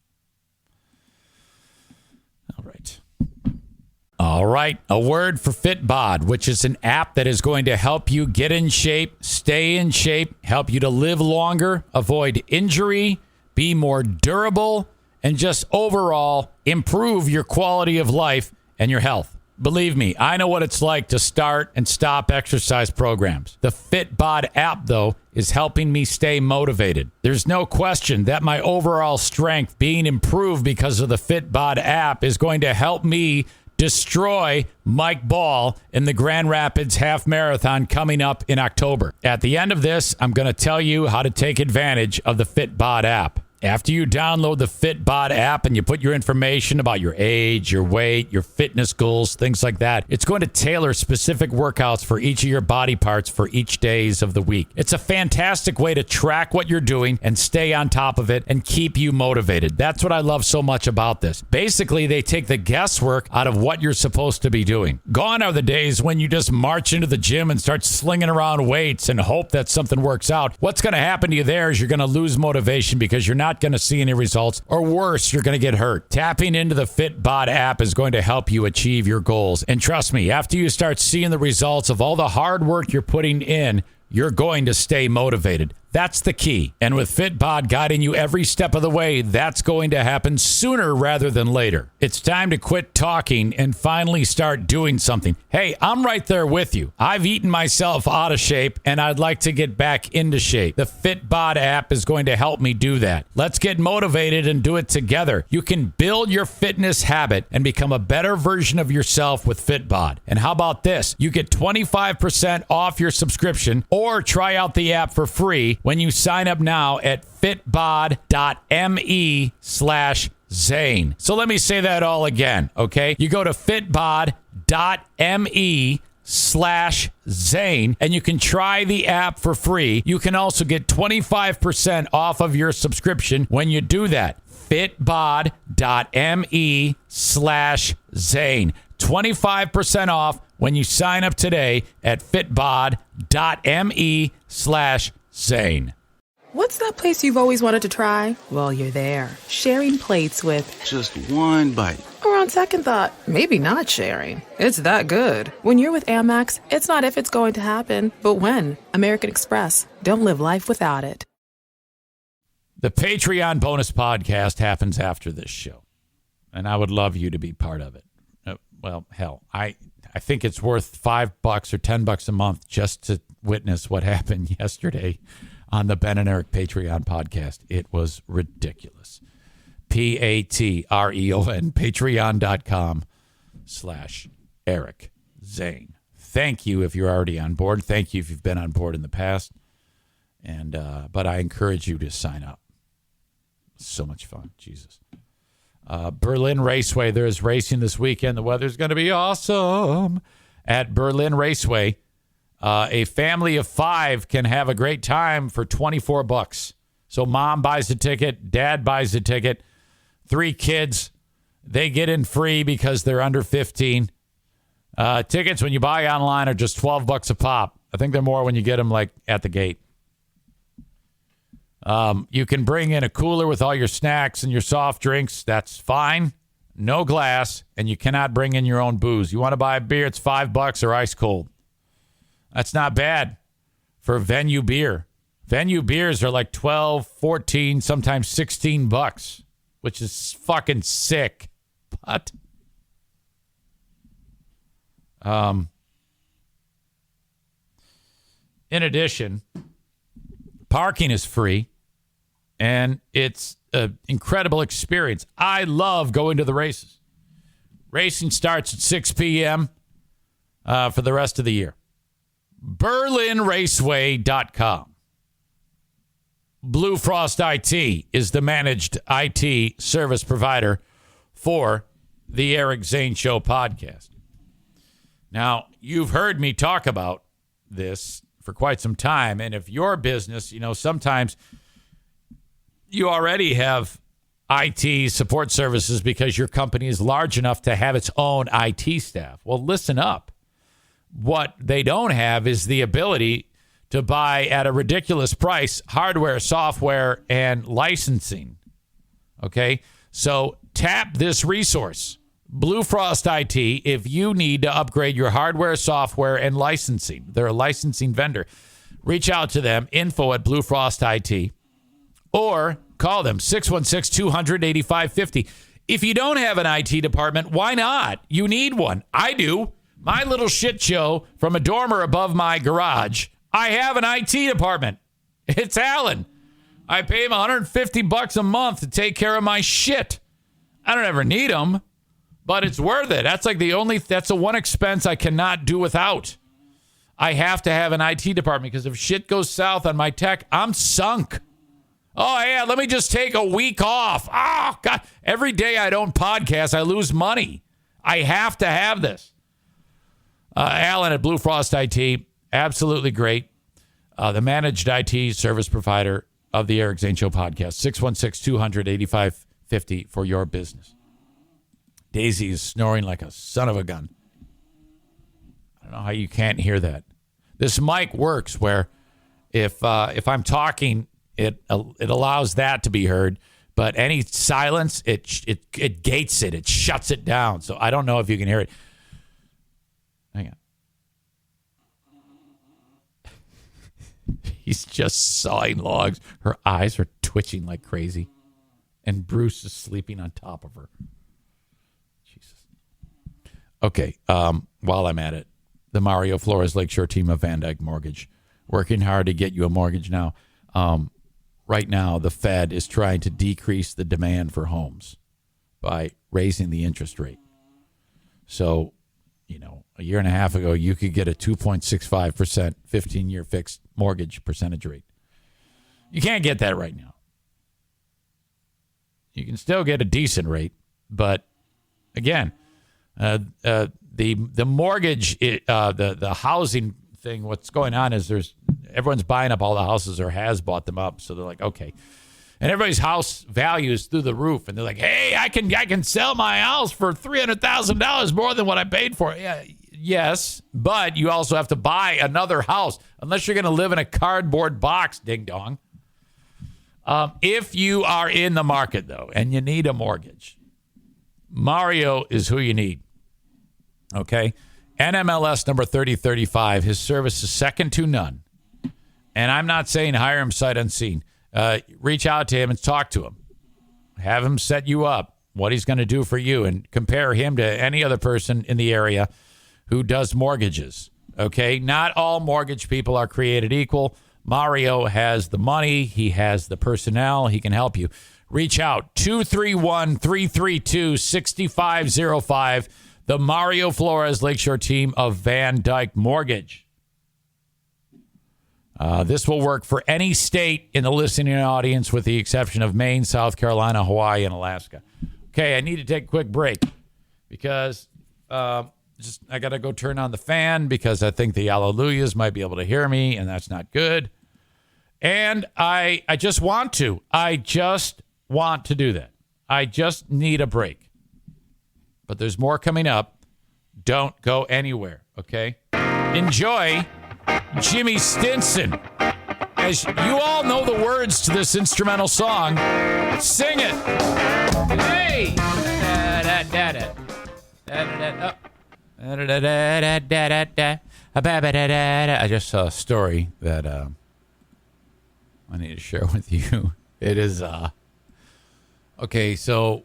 All right. A word for FitBod, which is an app that is going to help you get in shape, stay in shape, help you to live longer, avoid injury, be more durable, and just overall improve your quality of life and your health. Believe me, I know what it's like to start and stop exercise programs. The FitBod app, though, is helping me stay motivated. There's no question that my overall strength being improved because of the FitBod app is going to help me destroy Mike Ball in the Grand Rapids Half Marathon coming up in October. At the end of this, I'm going to tell you how to take advantage of the FitBod app. After you download the Fitbod app and you put your information about your age, your weight, your fitness goals, things like that, it's going to tailor specific workouts for each of your body parts for each days of the week. It's a fantastic way to track what you're doing and stay on top of it and keep you motivated. That's what I love so much about this. Basically, they take the guesswork out of what you're supposed to be doing. Gone are the days when you just march into the gym and start slinging around weights and hope that something works out. What's going to happen to you there is you're going to lose motivation because you're not going to see any results, or worse, you're going to get hurt. Tapping into the Fitbod app is going to help you achieve your goals. And trust me, after you start seeing the results of all the hard work you're putting in, you're going to stay motivated. That's the key. And with Fitbod guiding you every step of the way, that's going to happen sooner rather than later. It's time to quit talking and finally start doing something. Hey, I'm right there with you. I've eaten myself out of shape and I'd like to get back into shape. The Fitbod app is going to help me do that. Let's get motivated and do it together. You can build your fitness habit and become a better version of yourself with Fitbod. And how about this? You get 25% off your subscription or try out the app for free when you sign up now at fitbod.me/Zane. So let me say that all again, okay? You go to fitbod.me/Zane and you can try the app for free. You can also get 25% off of your subscription when you do that. fitbod.me/Zane. 25% off when you sign up today at fitbod.me/Zane. What's that place you've always wanted to try? Well, you're there, sharing plates with just one bite. Or on second thought, maybe not sharing. It's that good. When you're with Amex, it's not if it's going to happen, but when. American Express. Don't live life without it. The Patreon bonus podcast happens after this show, and I would love you to be part of it. Well, hell, I think it's worth $5 or $10 a month just to witness what happened yesterday on the Ben and Eric Patreon podcast. It was ridiculous. Patreon, patreon.com/Eric Zane. Thank you if you're already on board. Thank you if you've been on board in the past. But I encourage you to sign up. So much fun. Jesus. Berlin Raceway. There's racing this weekend. The weather's going to be awesome at Berlin Raceway. A family of 5 can have a great time for $24. So mom buys a ticket, dad buys a ticket, 3 kids, they get in free because they're under 15. Tickets when you buy online are just $12 a pop. I think they're more when you get them like at the gate. You can bring in a cooler with all your snacks and your soft drinks. That's fine. No glass, and you cannot bring in your own booze. You want to buy a beer, it's $5 or ice cold. That's not bad for venue beer. Venue beers are like 12, 14, sometimes $16, which is fucking sick. But in addition, parking is free, and it's an incredible experience. I love going to the races. Racing starts at 6 p.m. For the rest of the year. BerlinRaceway.com. Blue Frost IT is the managed IT service provider for the Eric Zane Show podcast. Now, you've heard me talk about this for quite some time, and if your business, sometimes you already have IT support services because your company is large enough to have its own IT staff. Well, listen up. What they don't have is the ability to buy at a ridiculous price hardware, software, and licensing. Okay? So tap this resource, Blue Frost IT, if you need to upgrade your hardware, software, and licensing. They're a licensing vendor. Reach out to them, info@Blue Frost IT, or call them, 616-200-8550. If you don't have an IT department, why not? You need one. I do. My little shit show from a dormer above my garage, I have an IT department. It's Alan. I pay him $150 a month to take care of my shit. I don't ever need him, but it's worth it. That's the one expense I cannot do without. I have to have an IT department because if shit goes south on my tech, I'm sunk. Oh, yeah, let me just take a week off. Oh, God. Every day I don't podcast, I lose money. I have to have this. Alan at Blue Frost IT, absolutely great. The managed IT service provider of the Eric Zane Show podcast. 616-200-8550 for your business. Daisy is snoring like a son of a gun. I don't know how you can't hear that. This mic works where if I'm talking, it allows that to be heard, but any silence, it gates it. It shuts it down. So I don't know if you can hear it. Hang on. He's just sawing logs. Her eyes are twitching like crazy. And Bruce is sleeping on top of her. Jesus. Okay, while I'm at it, the Mario Flores Lakeshore team of Van Dyke Mortgage, working hard to get you a mortgage now. Right now, the Fed is trying to decrease the demand for homes by raising the interest rate. So, a year and a half ago, you could get a 2.65% 15-year fixed mortgage percentage rate. You can't get that right now. You can still get a decent rate, but again, the mortgage, the housing thing, what's going on is everyone's buying up all the houses or has bought them up. So they're like, okay. And everybody's house value is through the roof. And they're like, hey, I can sell my house for $300,000 more than what I paid for it. Yeah, yes, but you also have to buy another house unless you're going to live in a cardboard box, ding dong. If you are in the market, though, and you need a mortgage, Mario is who you need. Okay? NMLS number 3035. His service is second to none. And I'm not saying hire him sight unseen. Reach out to him and talk to him. Have him set you up, what he's going to do for you, and compare him to any other person in the area who does mortgages. Okay? Not all mortgage people are created equal. Mario has the money. He has the personnel. He can help you. Reach out. 231-332-6505. The Mario Flores Lakeshore team of Van Dyke Mortgage. This will work for any state in the listening audience with the exception of Maine, South Carolina, Hawaii, and Alaska. Okay, I need to take a quick break because I got to go turn on the fan because I think the Hallelujahs might be able to hear me, and that's not good. And I just want to. I just want to do that. I just need a break. But there's more coming up. Don't go anywhere, okay? Enjoy Jimmy Stinson. As you all know the words to this instrumental song, sing it. Hey! I just saw a story that I need to share with you. It is okay, so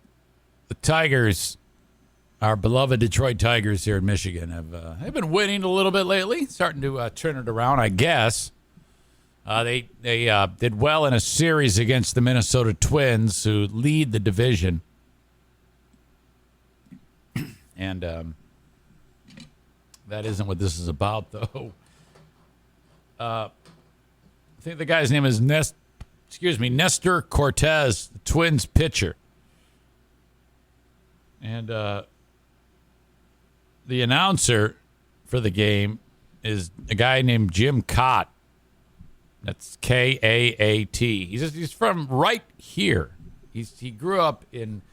the Tigers, our beloved Detroit Tigers here in Michigan, have been winning a little bit lately, starting to turn it around, I guess. They did well in a series against the Minnesota Twins, who lead the division. And that isn't what this is about, though. I think the guy's name is Nestor Cortez, the Twins pitcher. And the announcer for the game is a guy named Jim Kaat. That's K-A-A-T. He's from right here. He grew up in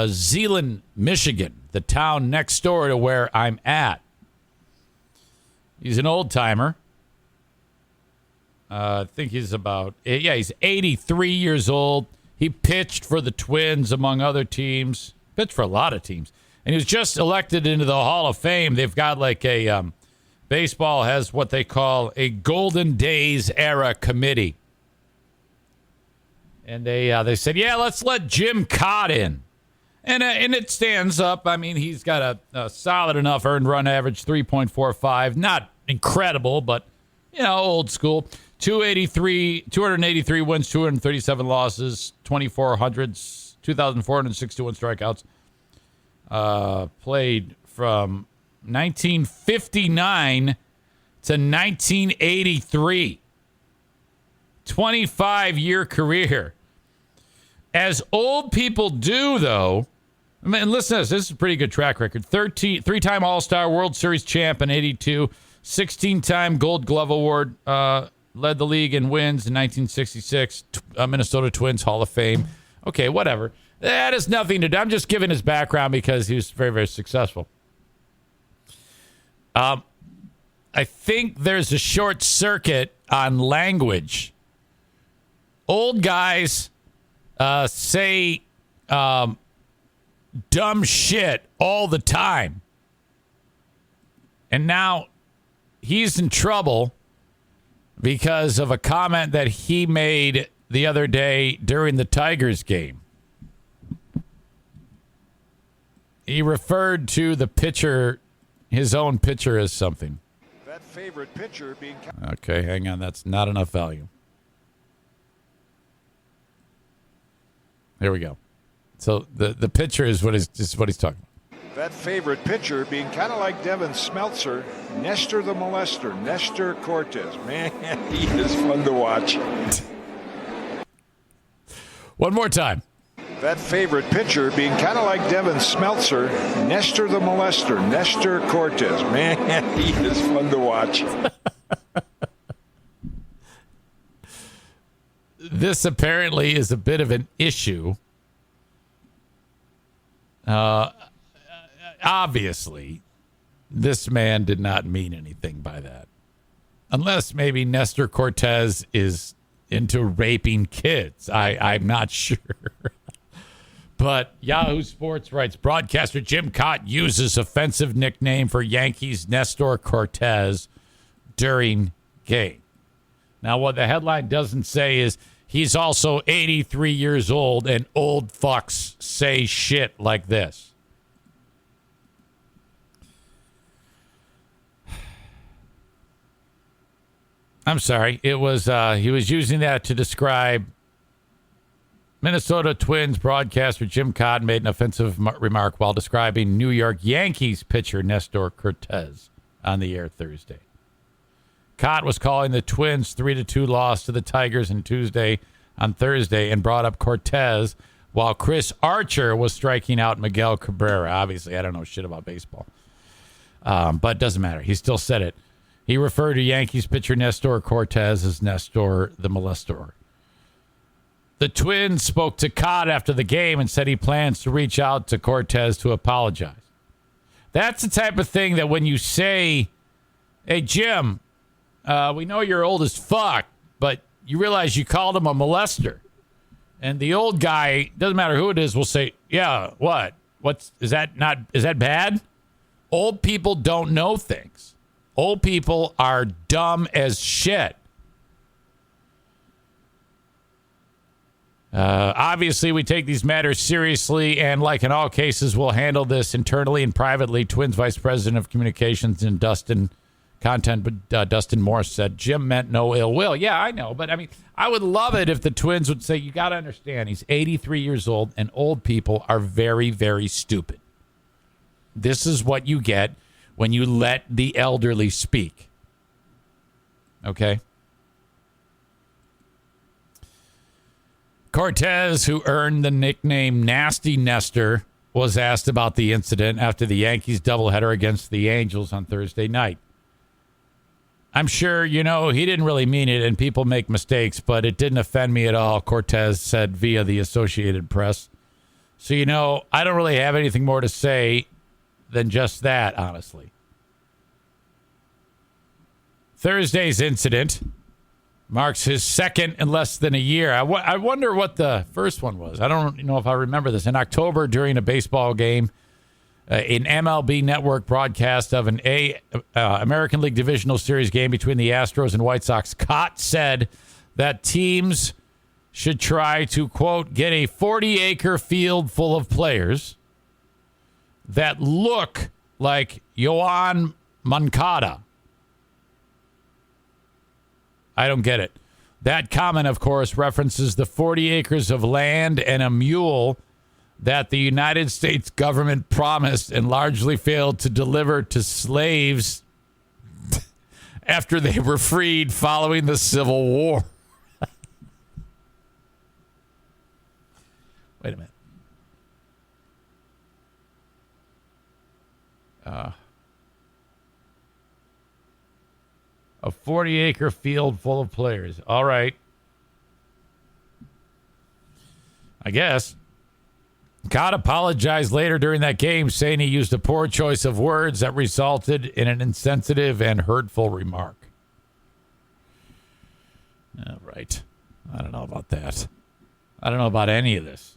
Zeeland, Michigan, the town next door to where I'm at. He's an old timer. I think he's he's 83 years old. He pitched for the Twins, among other teams. Pitched for a lot of teams. And he was just elected into the Hall of Fame. They've got like baseball has what they call a Golden Days era committee. And they said, yeah, let's let Jim Kaat in. And it stands up. I mean, he's got a solid enough earned run average, 3.45. Not incredible, but, old school. 283 wins, 237 losses, 2,461 strikeouts. Played from 1959 to 1983. 25-year career. As old people do, though, I mean, listen to this. This is a pretty good track record. Three-time All-Star, World Series champ in 82, 16-time Gold Glove Award, led the league in wins in 1966, Minnesota Twins Hall of Fame. Okay, whatever. That has nothing to do. I'm just giving his background because he was very, very successful. I think there's a short circuit on language. Old guys say dumb shit all the time. And now he's in trouble because of a comment that he made the other day during the Tigers game. He referred to the pitcher, his own pitcher, as something. That favorite pitcher being... Okay, hang on. That's not enough volume. There we go. So the pitcher is what he's talking about. That favorite pitcher being kind of like Devin Smeltzer, Nestor the Molester, Nestor Cortez. Man, he is fun to watch. One more time. That favorite pitcher being kind of like Devin Smeltzer, Nestor the Molester, Nestor Cortez. Man, he is fun to watch. This apparently is a bit of an issue. Obviously, this man did not mean anything by that. Unless maybe Nestor Cortez is into raping kids. I'm not sure. But Yahoo Sports writes, broadcaster Jim Cott uses offensive nickname for Yankees Nestor Cortez during game. Now, what the headline doesn't say is he's also 83 years old and old fucks say shit like this. I'm sorry. It was he was using that to describe Minnesota Twins broadcaster Jim Cott made an offensive remark while describing New York Yankees pitcher Nestor Cortez on the air Thursday. Cott was calling the Twins 3-2 loss to the Tigers on Thursday and brought up Cortez while Chris Archer was striking out Miguel Cabrera. Obviously, I don't know shit about baseball. But it doesn't matter. He still said it. He referred to Yankees pitcher Nestor Cortez as Nestor the Molestor. The Twins spoke to Cott after the game and said he plans to reach out to Cortez to apologize. That's the type of thing that when you say, hey, Jim, we know you're old as fuck, but you realize you called him a molester. And the old guy, doesn't matter who it is, will say, yeah, what? Is that bad? Old people don't know things. Old people are dumb as shit. Obviously, we take these matters seriously, and like in all cases, we'll handle this internally and privately. Twins Vice President of Communications and Dustin Morris said, Jim meant no ill will. Yeah, I know, but I mean, I would love it if the Twins would say, you got to understand, he's 83 years old, and old people are very, very stupid. This is what you get when you let the elderly speak. Okay? Cortez, who earned the nickname Nasty Nestor, was asked about the incident after the Yankees doubleheader against the Angels on Thursday night. I'm sure, he didn't really mean it, and people make mistakes, but it didn't offend me at all, Cortez said via the Associated Press. So, I don't really have anything more to say than just that, honestly. Thursday's incident marks his second in less than a year. I wonder what the first one was. I don't know if I remember this. In October, during a baseball game, an MLB Network broadcast of an American League Divisional Series game between the Astros and White Sox, Cott said that teams should try to, quote, get a 40-acre field full of players that look like Yoan Moncada. I don't get it. That comment, of course, references the 40 acres of land and a mule that the United States government promised and largely failed to deliver to slaves after they were freed following the Civil War. Wait a minute. A 40-acre field full of players. All right. I guess. Cott apologized later during that game, saying he used a poor choice of words that resulted in an insensitive and hurtful remark. All right. I don't know about that. I don't know about any of this.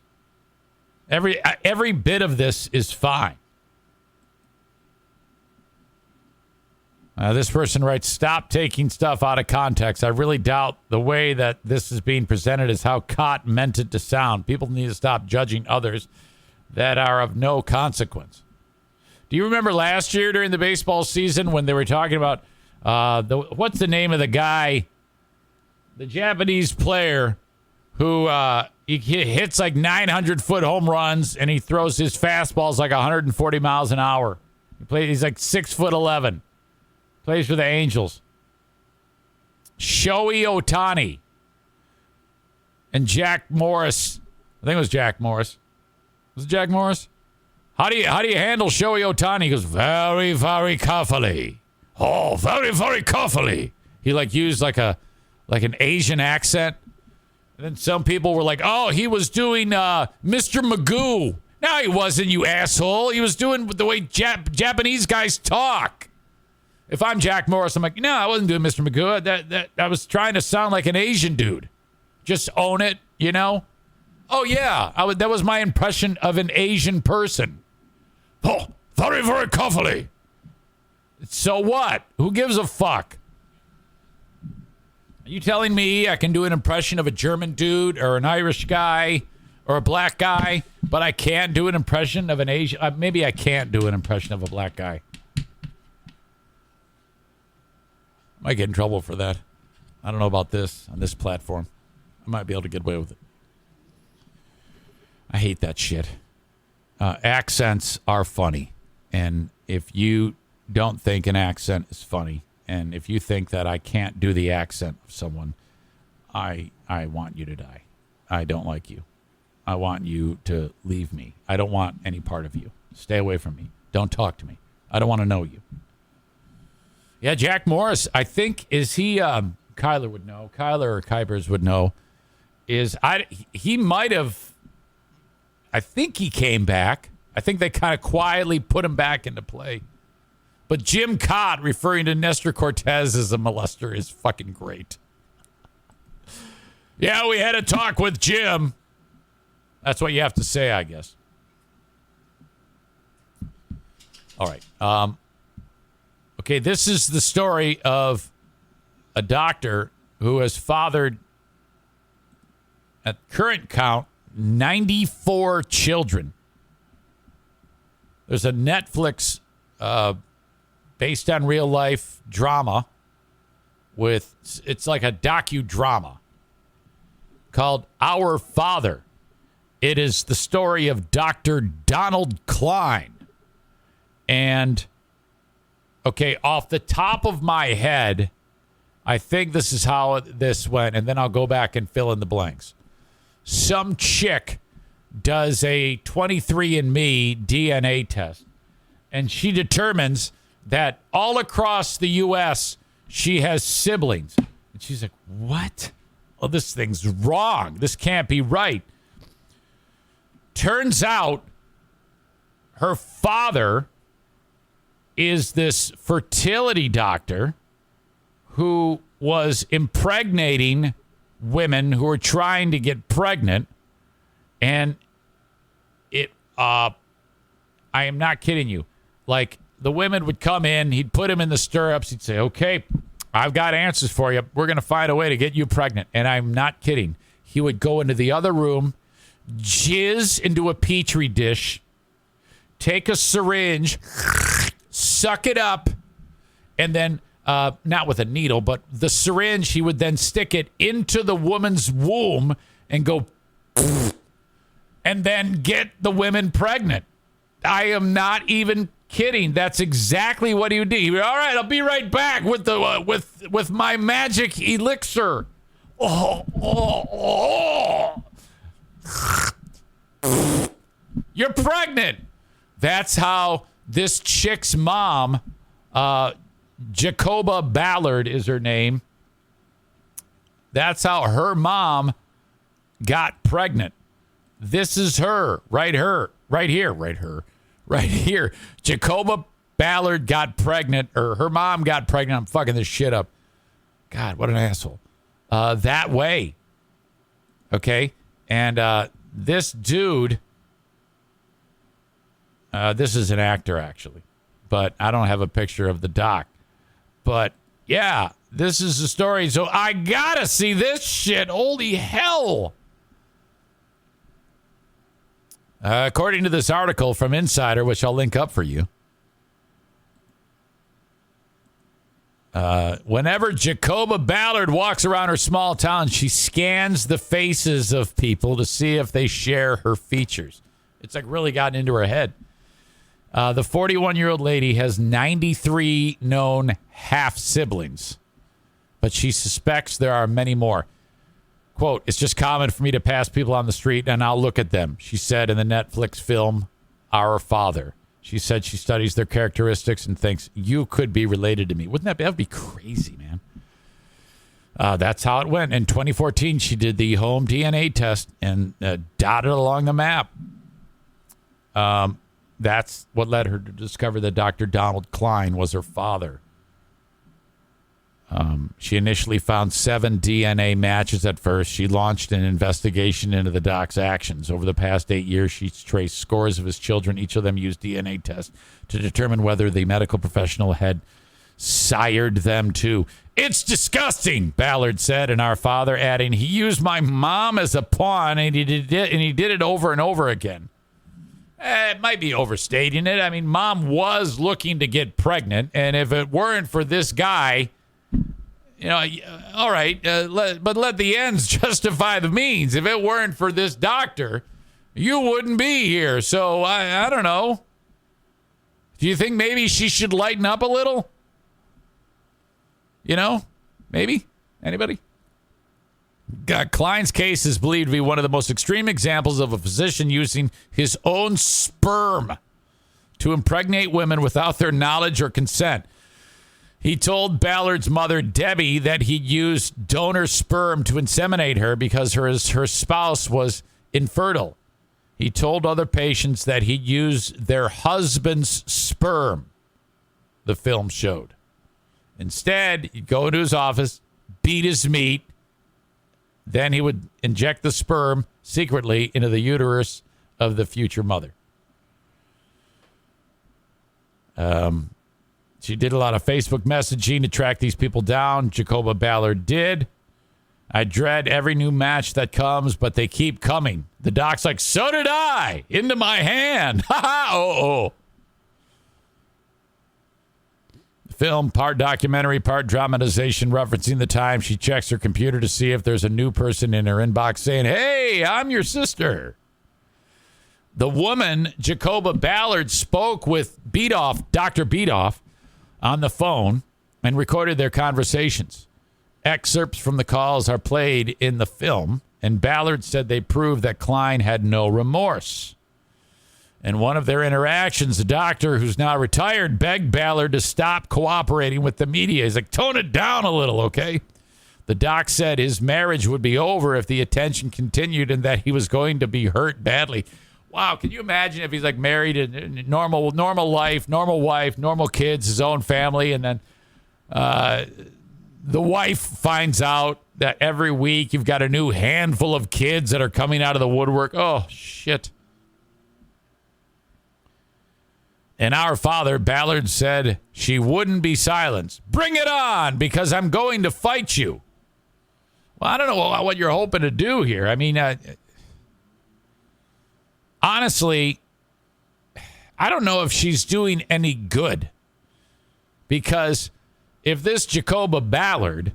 Every bit of this is fine. This person writes, stop taking stuff out of context. I really doubt the way that this is being presented is how Cott meant it to sound. People need to stop judging others that are of no consequence. Do you remember last year during the baseball season when they were talking about what's the name of the guy, the Japanese player who he hits like 900-foot home runs and he throws his fastballs like 140 miles an hour. He's like 6'11". Plays for the Angels. Shohei Ohtani. And Jack Morris. I think it was Jack Morris. Was it Jack Morris? How do you handle Shohei Ohtani? He goes, very, very carefully. Oh, very, very carefully. He used like an Asian accent. And then some people were like, oh, he was doing Mr. Magoo. No, he wasn't, you asshole. He was doing the way Japanese guys talk. If I'm Jack Morris, I'm like, no, I wasn't doing Mr. Magoo. That I was trying to sound like an Asian dude. Just own it, you know? Oh, yeah. That was my impression of an Asian person. Oh, very, very carefully. So what? Who gives a fuck? Are you telling me I can do an impression of a German dude or an Irish guy or a black guy, but I can't do an impression of an Asian? Maybe I can't do an impression of a black guy. Might get in trouble for that. I don't know about this on this platform. I might be able to get away with it. I hate that shit. Accents are funny. And if you don't think an accent is funny, and if you think that I can't do the accent of someone, I want you to die. I don't like you. I want you to leave me. I don't want any part of you. Stay away from me. Don't talk to me. I don't want to know you. Yeah, Jack Morris, I think, is he, Kyler would know, Kyler or Kuipers would know, he might have, I think he came back. I think they kind of quietly put him back into play. But Jim Cott referring to Nestor Cortez as a molester is fucking great. Yeah, we had a talk with Jim. That's what you have to say, I guess. All right. Okay, this is the story of a doctor who has fathered, at current count, 94 children. There's a Netflix based on real life drama it's like a docudrama called Our Father. It is the story of Dr. Donald Klein. And okay, off the top of my head, I think this is how this went, and then I'll go back and fill in the blanks. Some chick does a 23andMe DNA test, and she determines that all across the U.S., she has siblings. And she's like, what? Well, this thing's wrong. This can't be right. Turns out her father is this fertility doctor who was impregnating women who were trying to get pregnant. And I am not kidding you. Like, the women would come in, he'd put him in the stirrups, he'd say, okay, I've got answers for you. We're going to find a way to get you pregnant. And I'm not kidding. He would go into the other room, jizz into a petri dish, take a syringe, suck it up, and then, not with a needle, but the syringe, he would then stick it into the woman's womb and go, and then get the women pregnant. I am not even kidding. That's exactly what he would do. He would, all right, I'll be right back with the with my magic elixir. You're pregnant. That's how this chick's mom, Jacoba Ballard is her name. That's how her mom got pregnant. This is her, right here. Jacoba Ballard got pregnant, or her mom got pregnant. I'm fucking this shit up. God, what an asshole. That way. Okay? And this dude, this is an actor, actually. But I don't have a picture of the doc. But, yeah, this is the story. So I gotta see this shit. Holy hell. According to this article from Insider, which I'll link up for you, whenever Jacoba Ballard walks around her small town, she scans the faces of people to see if they share her features. It's like really gotten into her head. The 41-year-old lady has 93 known half-siblings, but she suspects there are many more. Quote, "It's just common for me to pass people on the street and I'll look at them," she said in the Netflix film Our Father. She said she studies their characteristics and thinks, you could be related to me. That would be crazy, man. That's how it went. In 2014, she did the home DNA test and dotted along the map. That's what led her to discover that Dr. Donald Klein was her father. She initially found 7 DNA matches at first. She launched an investigation into the doc's actions. Over the past 8 years, she's traced scores of his children. Each of them used DNA tests to determine whether the medical professional had sired them too. "It's disgusting," Ballard said in Our Father, adding, "He used my mom as a pawn, and he did it over and over again." It might be overstating it. I mean, mom was looking to get pregnant, and if it weren't for this guy, all right, but let the ends justify the means. If it weren't for this doctor, you wouldn't be here. So I don't know. Do you think maybe she should lighten up a little? Maybe? Anybody? Klein's case is believed to be one of the most extreme examples of a physician using his own sperm to impregnate women without their knowledge or consent. He told Ballard's mother, Debbie, that he used donor sperm to inseminate her because her spouse was infertile. He told other patients that he used their husband's sperm, the film showed. Instead, he'd go into his office, beat his meat, then he would inject the sperm secretly into the uterus of the future mother. She did a lot of Facebook messaging to track these people down. Jacoba Ballard did. "I dread every new match that comes, but they keep coming." The doc's like, "So did I. Into my hand." Ha ha. Oh. The film, part documentary, part dramatization, referencing the time she checks her computer to see if there's a new person in her inbox saying, "Hey, I'm your sister." The woman, Jacoba Ballard, spoke with Dr. Beatoff, on the phone and recorded their conversations. Excerpts from the calls are played in the film, and Ballard said they proved that Klein had no remorse. In one of their interactions, the doctor, who's now retired, begged Ballard to stop cooperating with the media. He's like, tone it down a little, okay? The doc said his marriage would be over if the attention continued and that he was going to be hurt badly. Wow, can you imagine if he's like married and normal life, normal wife, normal kids, his own family, and then the wife finds out that every week you've got a new handful of kids that are coming out of the woodwork. Oh, shit. In Our Father, Ballard said she wouldn't be silenced. "Bring it on, because I'm going to fight you." Well, I don't know what you're hoping to do here. I mean, honestly, I don't know if she's doing any good, because if this Jacoba Ballard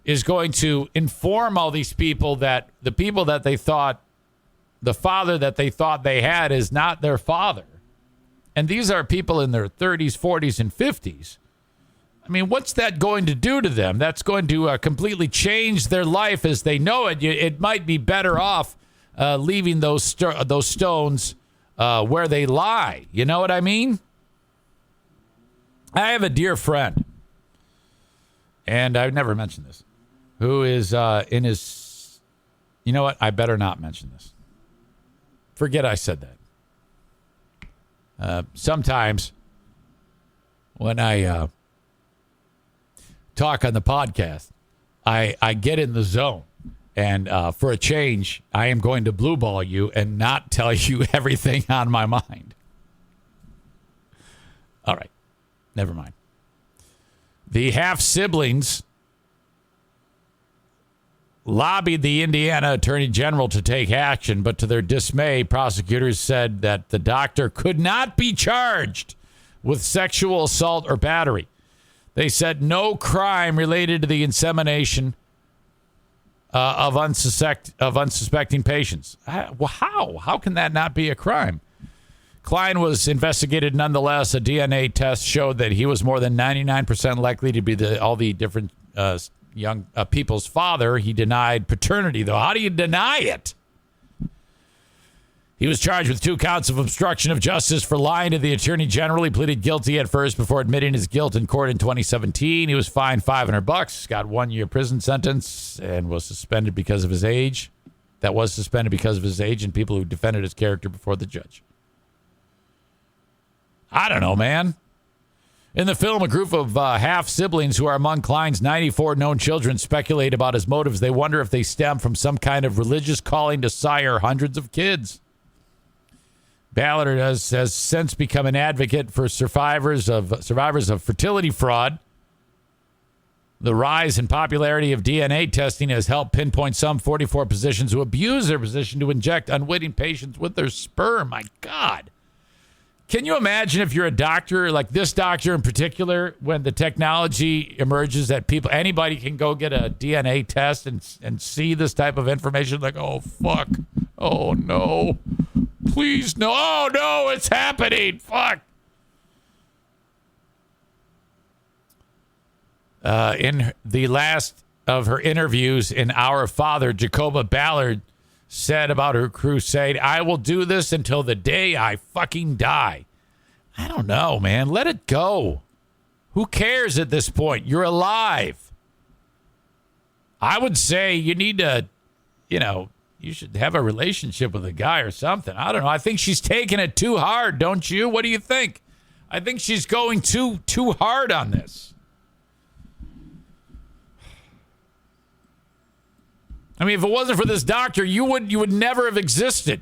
is going to inform all these people that the people that they thought, the father that they thought they had is not their father, and these are people in their 30s, 40s, and 50s, I mean, what's that going to do to them? That's going to completely change their life as they know it. It might be better off leaving those stones where they lie. You know what I mean? I have a dear friend, and I've never mentioned this, who is in his... You know what? I better not mention this. Forget I said that. Sometimes when I talk on the podcast, I get in the zone. And for a change, I am going to blue ball you and not tell you everything on my mind. All right. Never mind. The half-siblings lobbied the Indiana Attorney General to take action, but to their dismay, prosecutors said that the doctor could not be charged with sexual assault or battery. They said no crime related to the insemination of unsuspecting patients. How can that not be a crime? Klein was investigated nonetheless. A DNA test showed that he was more than 99% likely to be all the different young people's father. He denied paternity, though. How do you deny it? He was charged with 2 counts of obstruction of justice for lying to the attorney general. He pleaded guilty at first before admitting his guilt in court in 2017. He was fined $500, got 1-year prison sentence, and was suspended because of his age. That was suspended because of his age and people who defended his character before the judge. I don't know, man. In the film, a group of half-siblings who are among Klein's 94 known children speculate about his motives. They wonder if they stem from some kind of religious calling to sire hundreds of kids. Ballard has since become an advocate for survivors of fertility fraud. The rise in popularity of DNA testing has helped pinpoint some 44 physicians who abuse their position to inject unwitting patients with their sperm. My God. Can you imagine if you're a doctor, like this doctor in particular, when the technology emerges that anybody can go get a DNA test and see this type of information? Like, oh, fuck. Oh, no. Please, no. Oh, no, it's happening. Fuck. In the last of her interviews in Our Father, Jacoba Ballard said about her crusade, I will do this until the day I fucking die. I don't know, man. Let it go. Who cares at this point? You're alive. I would say you need to, you should have a relationship with a guy or something. I don't know. I think she's taking it too hard, don't you? What do you think? I think she's going too hard on this. I mean, if it wasn't for this doctor, you would never have existed.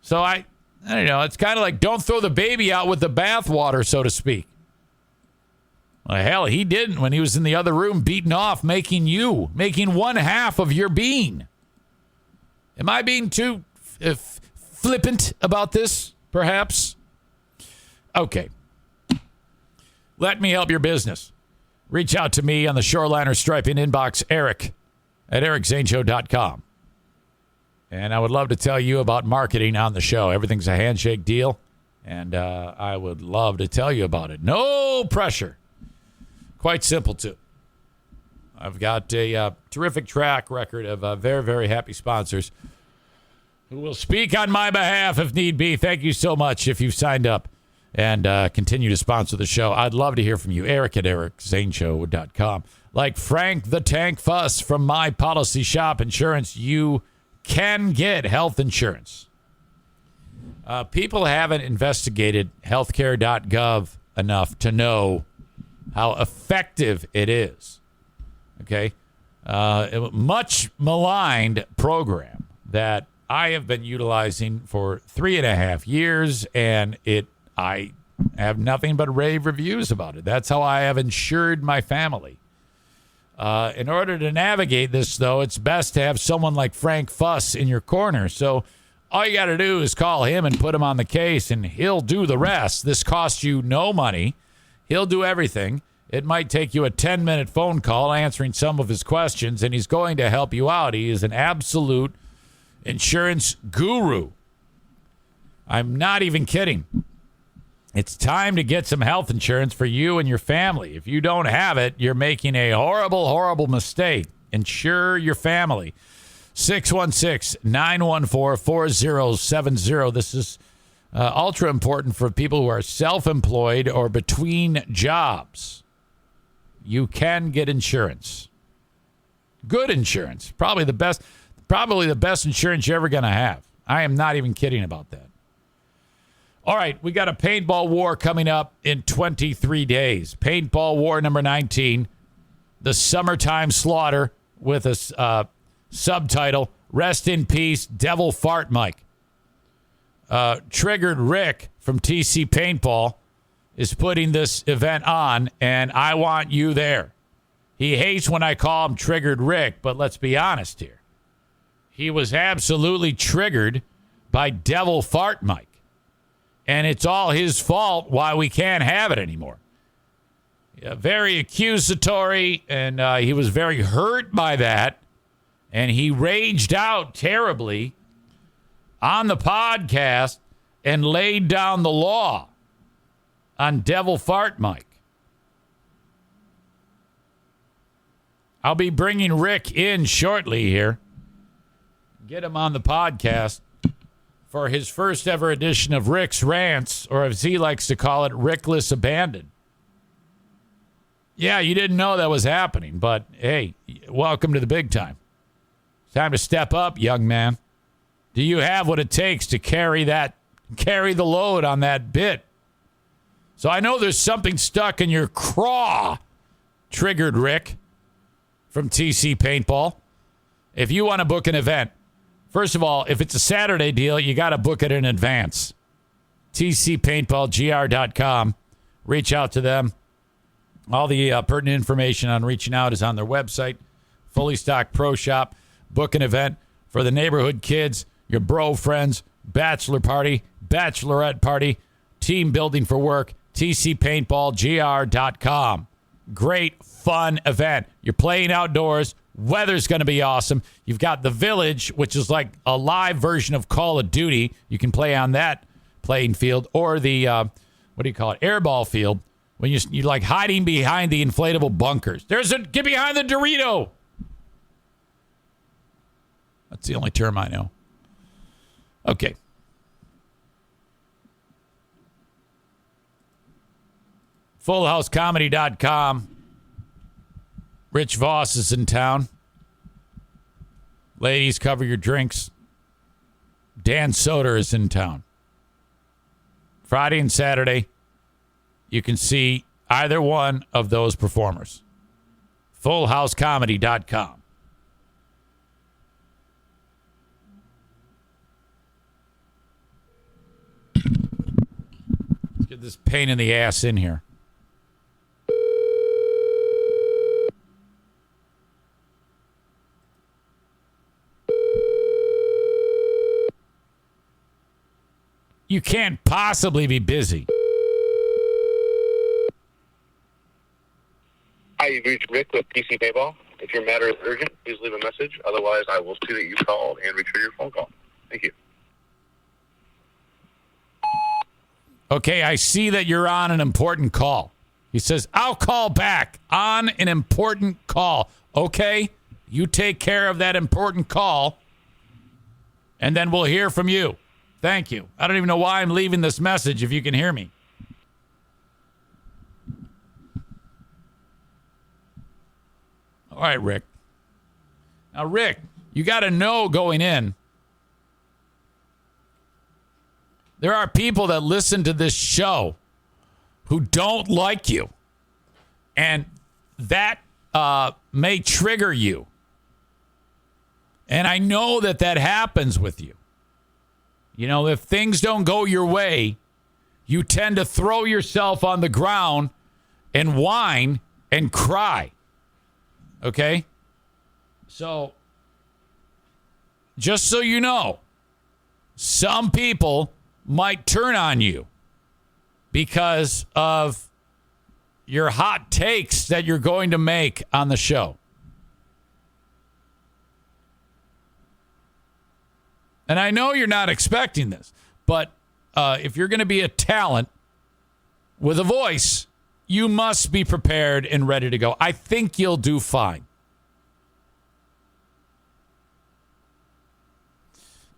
So I don't know. It's kind of like don't throw the baby out with the bathwater, so to speak. Well, hell, he didn't when he was in the other room beating off, making one half of your being. Am I being too flippant about this, perhaps? Okay. Let me help your business. Reach out to me on the Shoreliner Striping inbox, Eric at ericzaneshow.com. And I would love to tell you about marketing on the show. Everything's a handshake deal, and I would love to tell you about it. No pressure. Quite simple, too. I've got a terrific track record of very, very happy sponsors who will speak on my behalf if need be. Thank you so much if you've signed up and continue to sponsor the show. I'd love to hear from you. Eric at ericzaneshow.com. Like Frank the Tank Fuss from My Policy Shop Insurance, you can get health insurance. People haven't investigated healthcare.gov enough to know how effective it is. Okay? Much maligned program that I have been utilizing for 3.5 years, and I have nothing but rave reviews about it. That's how I have insured my family. In order to navigate this, though, it's best to have someone like Frank Fuss in your corner. So all you got to do is call him and put him on the case, and he'll do the rest. This costs you no money. He'll do everything. It might take you a 10-minute phone call answering some of his questions, and he's going to help you out. He is an absolute insurance guru. I'm not even kidding. It's time to get some health insurance for you and your family. If you don't have it, you're making a horrible, horrible mistake. Insure your family. 616-914-4070. This is ultra important for people who are self-employed or between jobs. You can get insurance. Good insurance. Probably the best insurance you're ever going to have. I am not even kidding about that. All right, we got a paintball war coming up in 23 days. Paintball war number 19, the summertime slaughter, with a subtitle, Rest in Peace, Devil Fart Mike. Triggered Rick from TC Paintball is putting this event on, and I want you there. He hates when I call him Triggered Rick, but let's be honest here. He was absolutely triggered by Devil Fart Mike. And it's all his fault why we can't have it anymore. Yeah, very accusatory, and he was very hurt by that. And he raged out terribly on the podcast and laid down the law on Devil Fart Mike. I'll be bringing Rick in shortly here. Get him on the podcast for his first ever edition of Rick's Rants, or as he likes to call it, Rickless Abandon. Yeah, you didn't know that was happening, but hey, welcome to the big time. It's time to step up, young man. Do you have what it takes to carry the load on that bit? So I know there's something stuck in your craw, Triggered Rick from TC Paintball. If you want to book an event, first of all, if it's a Saturday deal, you got to book it in advance. TCPaintballGR.com. Reach out to them. All the pertinent information on reaching out is on their website. Fully stocked pro shop. Book an event for the neighborhood kids, your bro friends, bachelor party, bachelorette party, team building for work. TCPaintballGR.com. Great, fun event. You're playing outdoors. Weather's going to be awesome. You've got the Village, which is like a live version of Call of Duty. You can play on that playing field, or the, airball field, when you're like hiding behind the inflatable bunkers. Get behind the Dorito. That's the only term I know. Okay. FullHouseComedy.com. Rich Voss is in town. Ladies, cover your drinks. Dan Soder is in town. Friday and Saturday, you can see either one of those performers. FullHouseComedy.com. Let's get this pain in the ass in here. You can't possibly be busy. Hi, you've reached Rick with TC Paintball. If your matter is urgent, please leave a message. Otherwise, I will see that you called and return your phone call. Thank you. Okay, I see that you're on an important call. He says, I'll call back on an important call. Okay, you take care of that important call, and then we'll hear from you. Thank you. I don't even know why I'm leaving this message if you can hear me. All right, Rick. Now, Rick, you got to know going in, there are people that listen to this show who don't like you. And that may trigger you. And I know that happens with you. You know, if things don't go your way, you tend to throw yourself on the ground and whine and cry. Okay? So, just so you know, some people might turn on you because of your hot takes that you're going to make on the show. And I know you're not expecting this, but if you're going to be a talent with a voice, you must be prepared and ready to go. I think you'll do fine.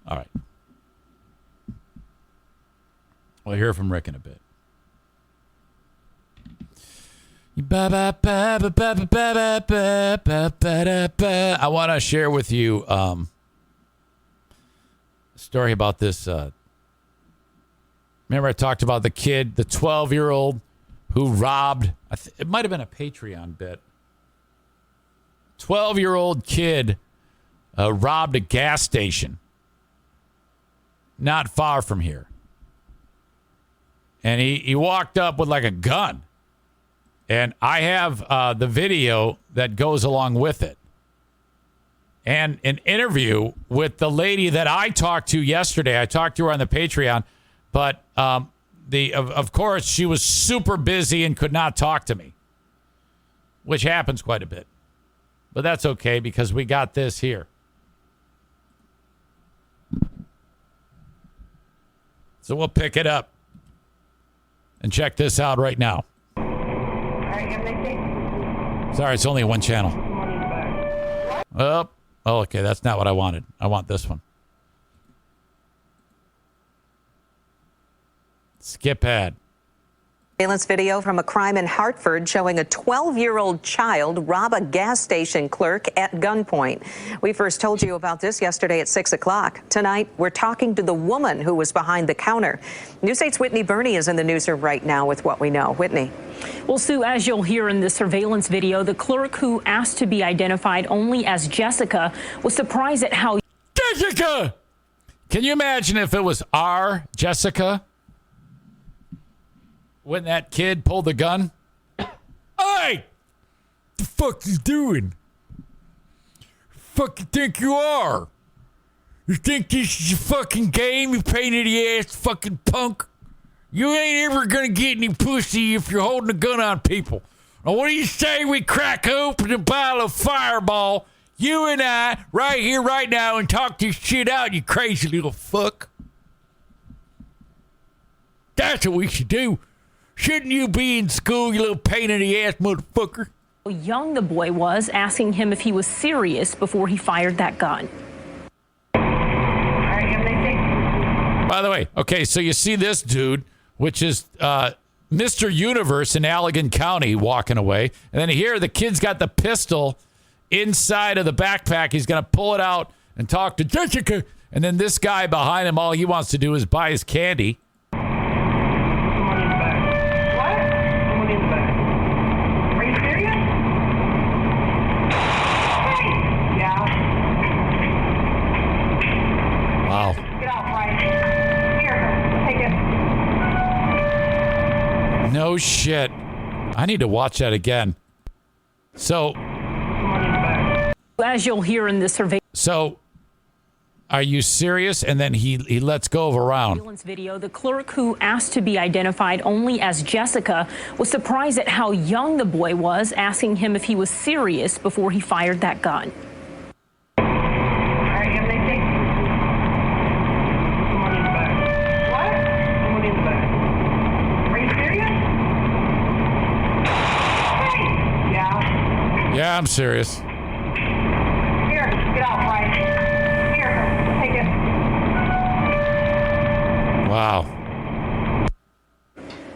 All right. We'll hear from Rick in a bit. I want to share with you a story about this. Remember I talked about the kid, the 12-year-old who robbed, it might have been a Patreon bit. 12-year-old kid robbed a gas station not far from here. And he walked up with like a gun. And I have the video that goes along with it. And an interview with the lady that I talked to yesterday. I talked to her on the Patreon. But of course, she was super busy and could not talk to me. Which happens quite a bit. But that's okay because we got this here. So we'll pick it up. And check this out right now. Sorry, it's only one channel. Oh, okay, that's not what I wanted. I want this one. Skip ad. Surveillance video from a crime in Hartford showing a 12-year-old child rob a gas station clerk at gunpoint. We first told you about this yesterday at 6 o'clock. Tonight, we're talking to the woman who was behind the counter. News 8's Whitney Burney is in the newsroom right now with what we know. Whitney. Well, Sue, as you'll hear in the surveillance video, the clerk who asked to be identified only as Jessica was surprised at how... Jessica! Can you imagine if it was our Jessica? When that kid pulled the gun? Hey! The fuck you doing? Fuck you think you are? You think this is a fucking game, you pain in the ass fucking punk? You ain't ever gonna get any pussy if you're holding a gun on people. Now what do you say we crack open a bottle of Fireball, you and I, right here, right now, and talk this shit out, you crazy little fuck? That's what we should do. Shouldn't you be in school, you little pain in the ass motherfucker? How young the boy was, asking him if he was serious before he fired that gun. By the way, okay, so you see this dude, which is Mr. Universe in Allegan County walking away. And then here, the kid's got the pistol inside of the backpack. He's going to pull it out and talk to Jessica. And then this guy behind him, all he wants to do is buy his candy. Wow. Get off right here. Take it. No shit. I need to watch that again. So, as you'll hear in the survey. So, are you serious? And then he lets go of a round. Video, the clerk who asked to be identified only as Jessica was surprised at how young the boy was, asking him if he was serious before he fired that gun. Yeah, I'm serious. Here, get off right here. Take it. Wow.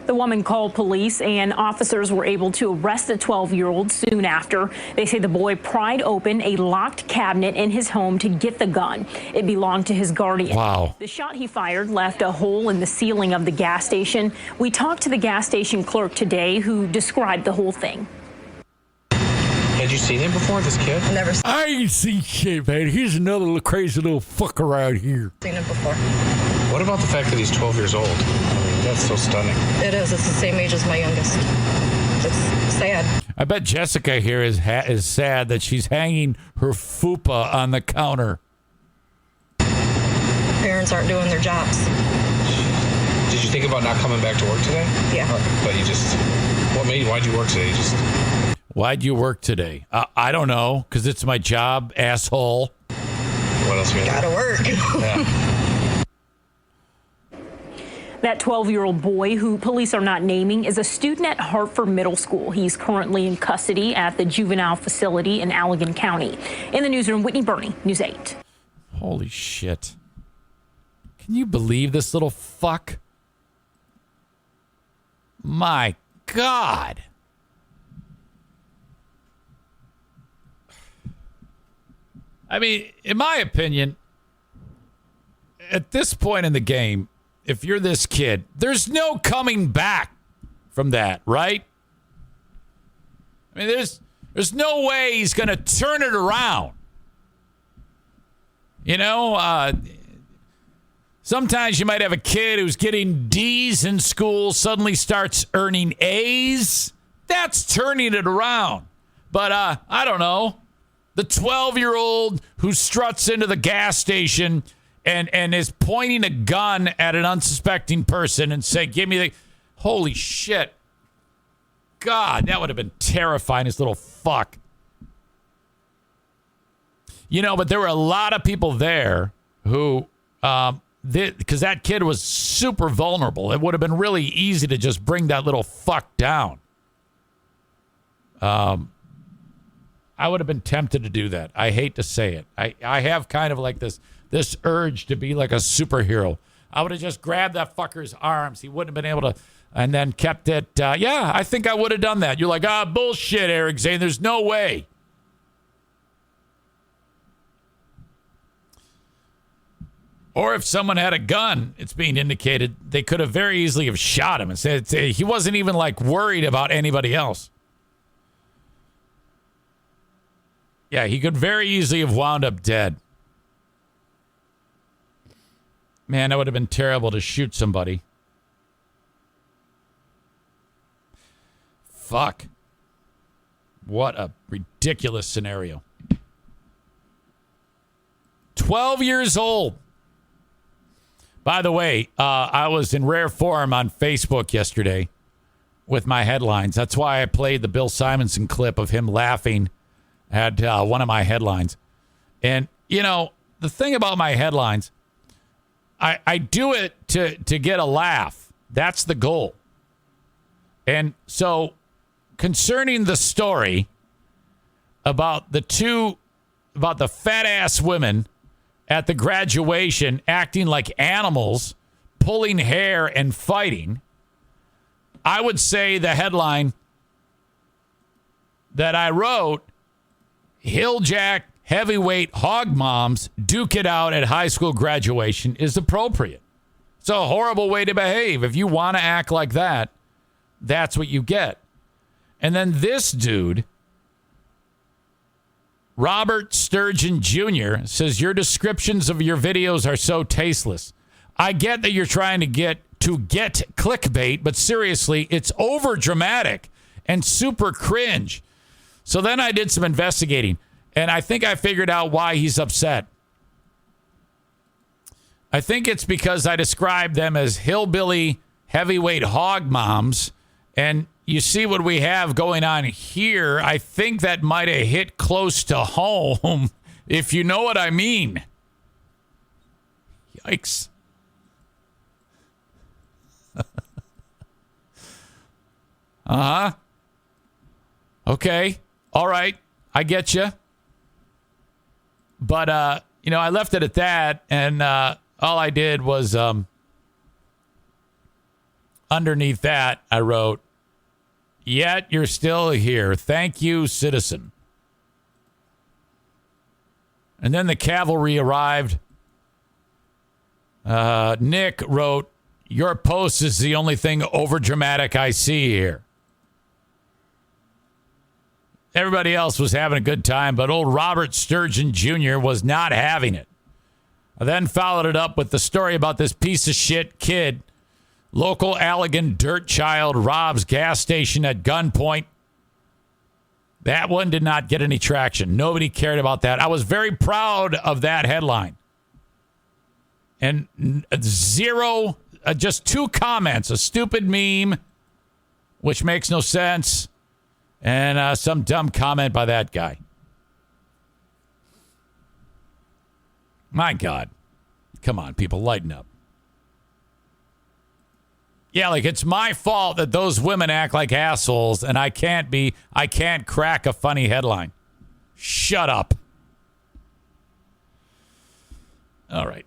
The woman called police and officers were able to arrest the 12-year-old soon after. They say the boy pried open a locked cabinet in his home to get the gun. It belonged to his guardian. Wow. The shot he fired left a hole in the ceiling of the gas station. We talked to the gas station clerk today who described the whole thing. Had you seen him before, this kid? Never I ain't seen shit, man. He's another little crazy little fuck around here. seen him before. What about the fact that he's 12 years old? I mean, that's so stunning. It is. It's the same age as my youngest. It's sad. I bet Jessica here is sad that she's hanging her fupa on the counter. Parents aren't doing their jobs. Did you think about not coming back to work today? Yeah. But why'd you work today? Why'd you work today? I don't know, because it's my job, asshole. What else you Gotta work. Yeah. That 12-year-old boy, who police are not naming, is a student at Hartford Middle School. He's currently in custody at the juvenile facility in Allegan County. In the newsroom, Whitney Burney, News 8. Holy shit. Can you believe this little fuck? My God. I mean, in my opinion, at this point in the game, if you're this kid, there's no coming back from that, right? I mean, there's no way he's going to turn it around. You know, sometimes you might have a kid who's getting D's in school, suddenly starts earning A's. That's turning it around. But I don't know. The 12-year-old who struts into the gas station and is pointing a gun at an unsuspecting person and say, give me the... Holy shit. God, that would have been terrifying, this little fuck. You know, but there were a lot of people there who, because that kid was super vulnerable. It would have been really easy to just bring that little fuck down. I would have been tempted to do that. I hate to say it. I have kind of like this urge to be like a superhero. I would have just grabbed that fucker's arms. He wouldn't have been able to, and then kept it. Yeah, I think I would have done that. You're like, bullshit, Eric Zane. There's no way. Or if someone had a gun, it's being indicated, they could have very easily have shot him and said he wasn't even like worried about anybody else. Yeah, he could very easily have wound up dead. Man, that would have been terrible to shoot somebody. Fuck. What a ridiculous scenario. 12 years old. By the way, I was in rare form on Facebook yesterday with my headlines. That's why I played the Bill Simonson clip of him laughing at one of my headlines. And, you know, the thing about my headlines, I do it to get a laugh. That's the goal. And so concerning the story about the fat ass women at the graduation acting like animals, pulling hair and fighting, I would say the headline that I wrote, Hilljack heavyweight hog moms duke it out at high school graduation, is appropriate. It's a horrible way to behave. If you want to act like that, that's what you get. And then this dude, Robert Sturgeon Jr., says, your descriptions of your videos are so tasteless. I get that you're trying to get clickbait, but seriously, it's over dramatic and super cringe. So then I did some investigating, and I think I figured out why he's upset. I think it's because I described them as hillbilly heavyweight hog moms, and you see what we have going on here. I think that might have hit close to home, if you know what I mean. Yikes. Uh-huh. Okay. All right. I get you. But, I left it at that, and all I did was underneath that, I wrote, yet you're still here. Thank you, citizen. And then the cavalry arrived. Nick wrote, your post is the only thing overdramatic I see here. Everybody else was having a good time, but old Robert Sturgeon Jr. was not having it. I then followed it up with the story about this piece of shit kid. Local Allegan dirt child robs gas station at gunpoint. That one did not get any traction. Nobody cared about that. I was very proud of that headline. And zero, just 2 comments. A stupid meme, which makes no sense, and some dumb comment by that guy. My God. Come on, people, lighten up. Yeah, like it's my fault that those women act like assholes and I can't crack a funny headline. Shut up. All right.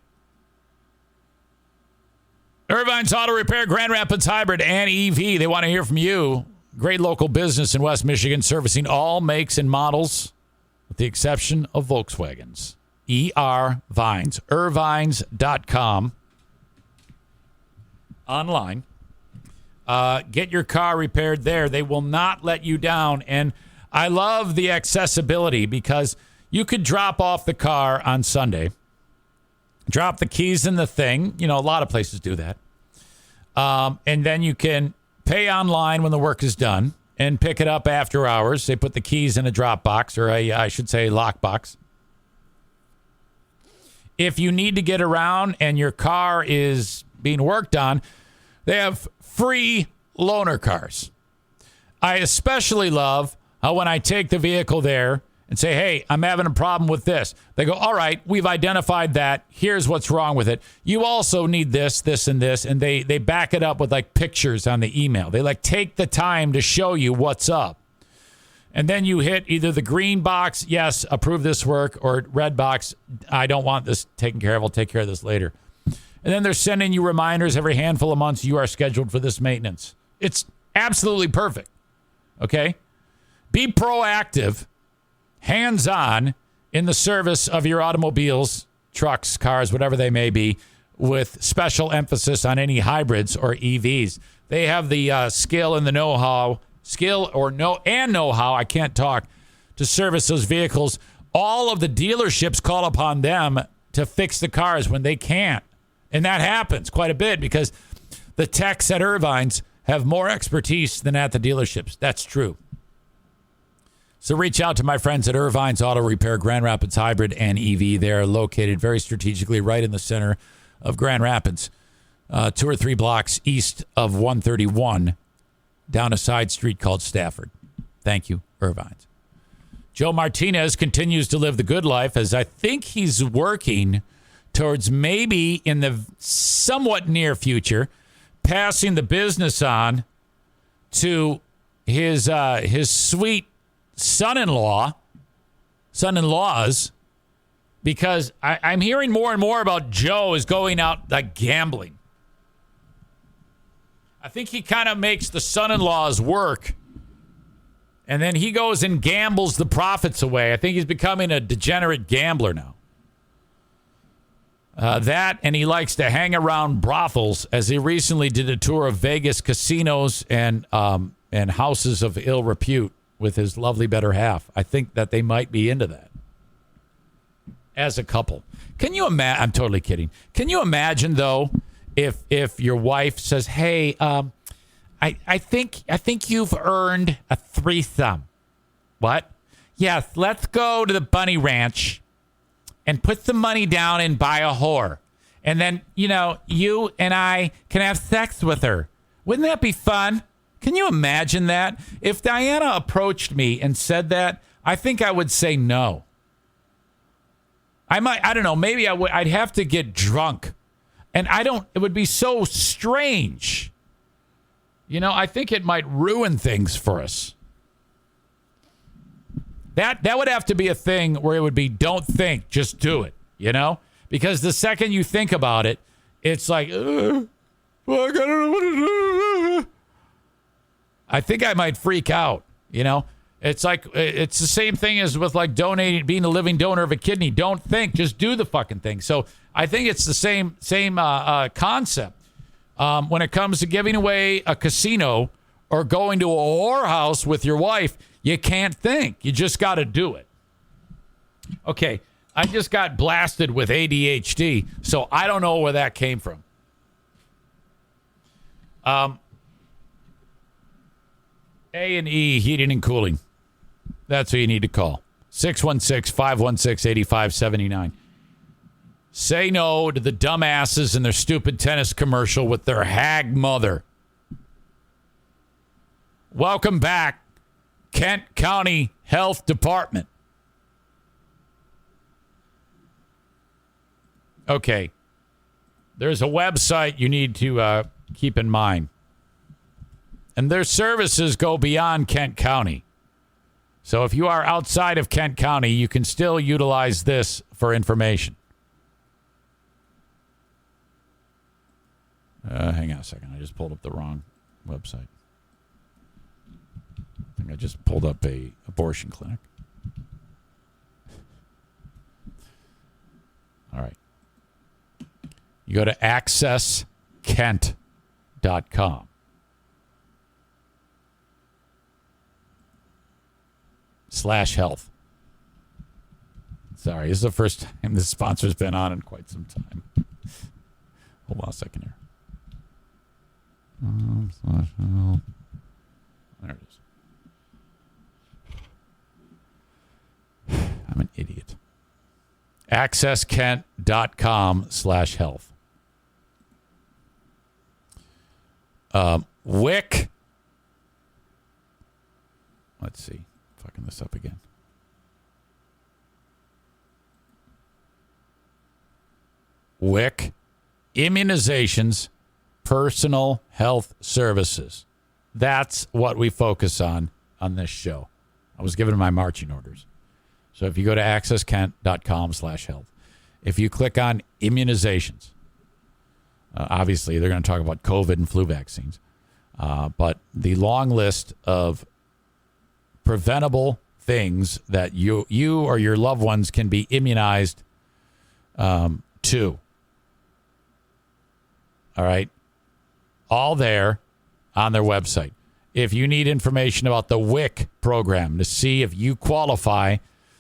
Irvine's Auto Repair, Grand Rapids Hybrid, and EV. They want to hear from you. Great local business in West Michigan, servicing all makes and models, with the exception of Volkswagens. ER Vines. Irvines.com. Online. Get your car repaired there. They will not let you down. And I love the accessibility because you could drop off the car on Sunday, drop the keys in the thing. You know, a lot of places do that. And then you can pay online when the work is done and pick it up after hours. They put the keys in a drop box, or I should say lockbox. If you need to get around and your car is being worked on, they have free loaner cars. I especially love how when I take the vehicle there and say, hey, I'm having a problem with this, they go, all right, we've identified that. Here's what's wrong with it. You also need this, this, and this. And they back it up with like pictures on the email. They like take the time to show you what's up. And then you hit either the green box, yes, approve this work, or red box, I don't want this taken care of. I'll take care of this later. And then they're sending you reminders every handful of months you are scheduled for this maintenance. It's absolutely perfect. Okay? Be proactive, hands-on in the service of your automobiles, trucks, cars, whatever they may be, with special emphasis on any hybrids or EVs. They have the skill and the know-how, I can't talk, to service those vehicles. All of the dealerships call upon them to fix the cars when they can't. And that happens quite a bit because the techs at Irvine's have more expertise than at the dealerships. That's true. So reach out to my friends at Irvine's Auto Repair, Grand Rapids Hybrid and EV. They are located very strategically right in the center of Grand Rapids, 2 or 3 blocks east of 131, down a side street called Stafford. Thank you, Irvine's. Joe Martinez continues to live the good life, as I think he's working towards maybe in the somewhat near future passing the business on to his sweet son-in-laws, because I'm hearing more and more about Joe is going out like gambling. I think he kind of makes the son-in-laws work, and then he goes and gambles the profits away. I think he's becoming a degenerate gambler now. That, and he likes to hang around brothels, as he recently did a tour of Vegas casinos and houses of ill repute with his lovely better half. I think that they might be into that as a couple. Can you imagine? I'm totally kidding. Can you imagine, though, if your wife says, hey, I think you've earned a threesome. What? Yes, let's go to the bunny ranch and put some money down and buy a whore. And then, you and I can have sex with her. Wouldn't that be fun? Can you imagine that? If Diana approached me and said that, I think I would say no. I don't know, maybe I'd have to get drunk. And it would be so strange. I think it might ruin things for us. That would have to be a thing where it would be, don't think, just do it, Because the second you think about it, it's like, I don't know what to do. I think I might freak out, It's like, it's the same thing as with like donating, being a living donor of a kidney. Don't think, just do the fucking thing. So I think it's the same concept. When it comes to giving away a casino or going to a whorehouse with your wife, you can't think. You just got to do it. Okay, I just got blasted with ADHD, so I don't know where that came from. A&E Heating and Cooling. That's who you need to call. 616-516-8579. Say no to the dumbasses in their stupid tennis commercial with their hag mother. Welcome back, Kent County Health Department. Okay. There's a website you need to keep in mind. And their services go beyond Kent County. So if you are outside of Kent County, you can still utilize this for information. a second. I just pulled up the wrong website. I think I just pulled up a abortion clinic. All right. You go to accesskent.com. /health. Sorry, this is the first time this sponsor's been on in quite some time. Hold on a second here. /health. There it is. I'm an idiot. accesskent.com/health. WIC. Let's see. Fucking this up again. WIC. Immunizations, personal health services. That's what we focus on this show. I was given my marching orders. So if you go to accesskent.com/health, if you click on immunizations, obviously they're going to talk about COVID and flu vaccines, but the long list of preventable things that you or your loved ones can be immunized to. All right. All there on their website. If you need information about the WIC program to see if you qualify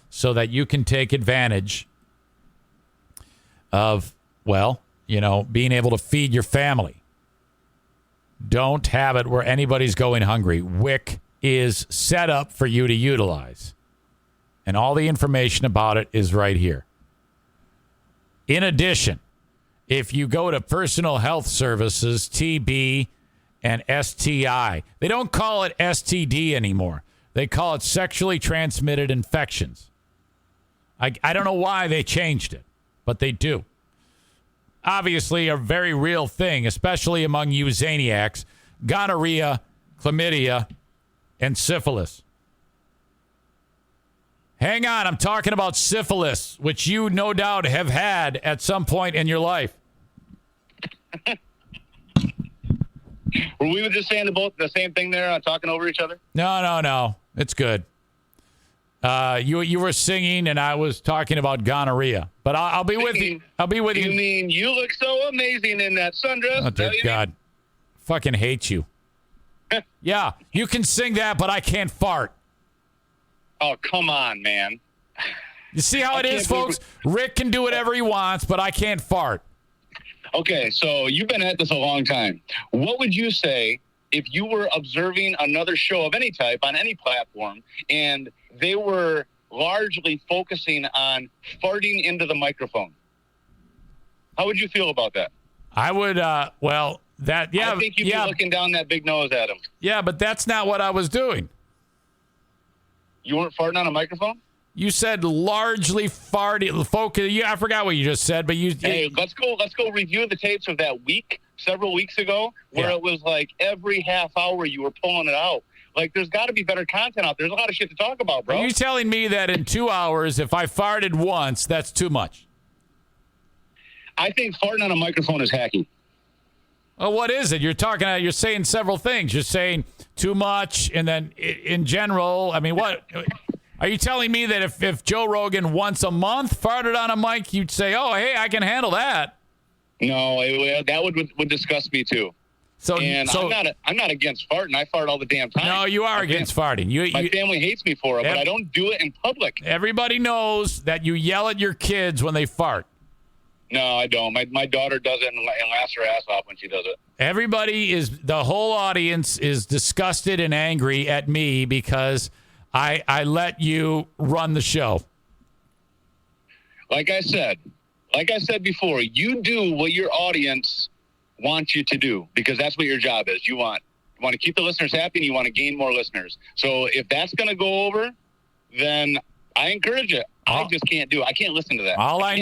so that you can take advantage of, being able to feed your family. Don't have it where anybody's going hungry. WIC is set up for you to utilize. And all the information about it is right here. In addition, if you go to Personal Health Services, TB and STI, they don't call it STD anymore. They call it sexually transmitted infections. I don't know why they changed it, but they do. Obviously, a very real thing, especially among you Zaniacs, gonorrhea, chlamydia, and syphilis. Hang on, I'm talking about syphilis, which you no doubt have had at some point in your life. Were we just saying the same thing there, talking over each other? No. It's good. You were singing, and I was talking about gonorrhea. But I'll be with you. I'll be with you. You mean you look so amazing in that sundress? Oh, dear God. Fucking hate you. Yeah, you can sing that, but I can't fart. Oh, come on, man. You see how it is, folks? Rick can do whatever he wants, but I can't fart. Okay, so you've been at this a long time. What would you say if you were observing another show of any type on any platform and they were largely focusing on farting into the microphone? How would you feel about that? I would, I think you'd be looking down that big nose at him. Yeah, but that's not what I was doing. You weren't farting on a microphone? You said largely farting. Focus. I forgot what you just said, but you. Hey, let's go review the tapes of that week, several weeks ago, where it was like every half hour you were pulling it out. Like, there's got to be better content out there. There's a lot of shit to talk about, bro. Are you telling me that in 2 hours, if I farted once, that's too much? I think farting on a microphone is hacky. Well, what is it? You're saying several things. You're saying too much, and then in general, I mean, what? Are you telling me that if Joe Rogan once a month farted on a mic, you'd say, oh, hey, I can handle that? No, that would disgust me too. I'm not against farting. I fart all the damn time. No, you are against farting. My family hates me for it, but I don't do it in public. Everybody knows that you yell at your kids when they fart. No, I don't. My daughter does it and laughs her ass off when she does it. The whole audience is disgusted and angry at me because I let you run the show. Like I said before, you do what your audience wants you to do because that's what your job is. You want to keep the listeners happy and you want to gain more listeners. So if that's going to go over, then I encourage it. I just can't do it. I can't listen to that. All I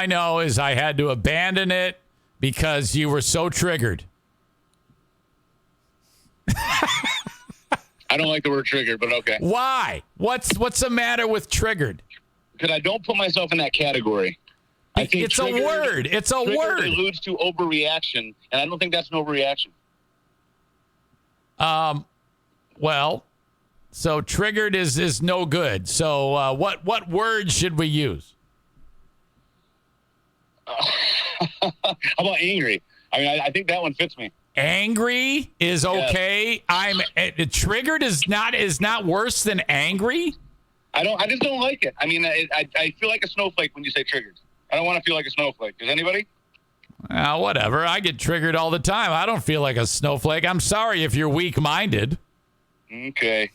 know is I had to abandon it because you were so triggered. I don't like the word triggered, but okay. Why? What's the matter with triggered? Because I don't put myself in that category. I think it's a word. It's a word. Alludes to overreaction, and I don't think that's an overreaction. Well, so triggered is no good. So what word should we use? How about angry? I mean, I think that one fits me. Angry is okay. Yes. Triggered is not worse than angry. I just don't like it. I mean, I feel like a snowflake when you say triggered. I don't want to feel like a snowflake. Does anybody? Whatever. I get triggered all the time. I don't feel like a snowflake. I'm sorry if you're weak-minded. Okay.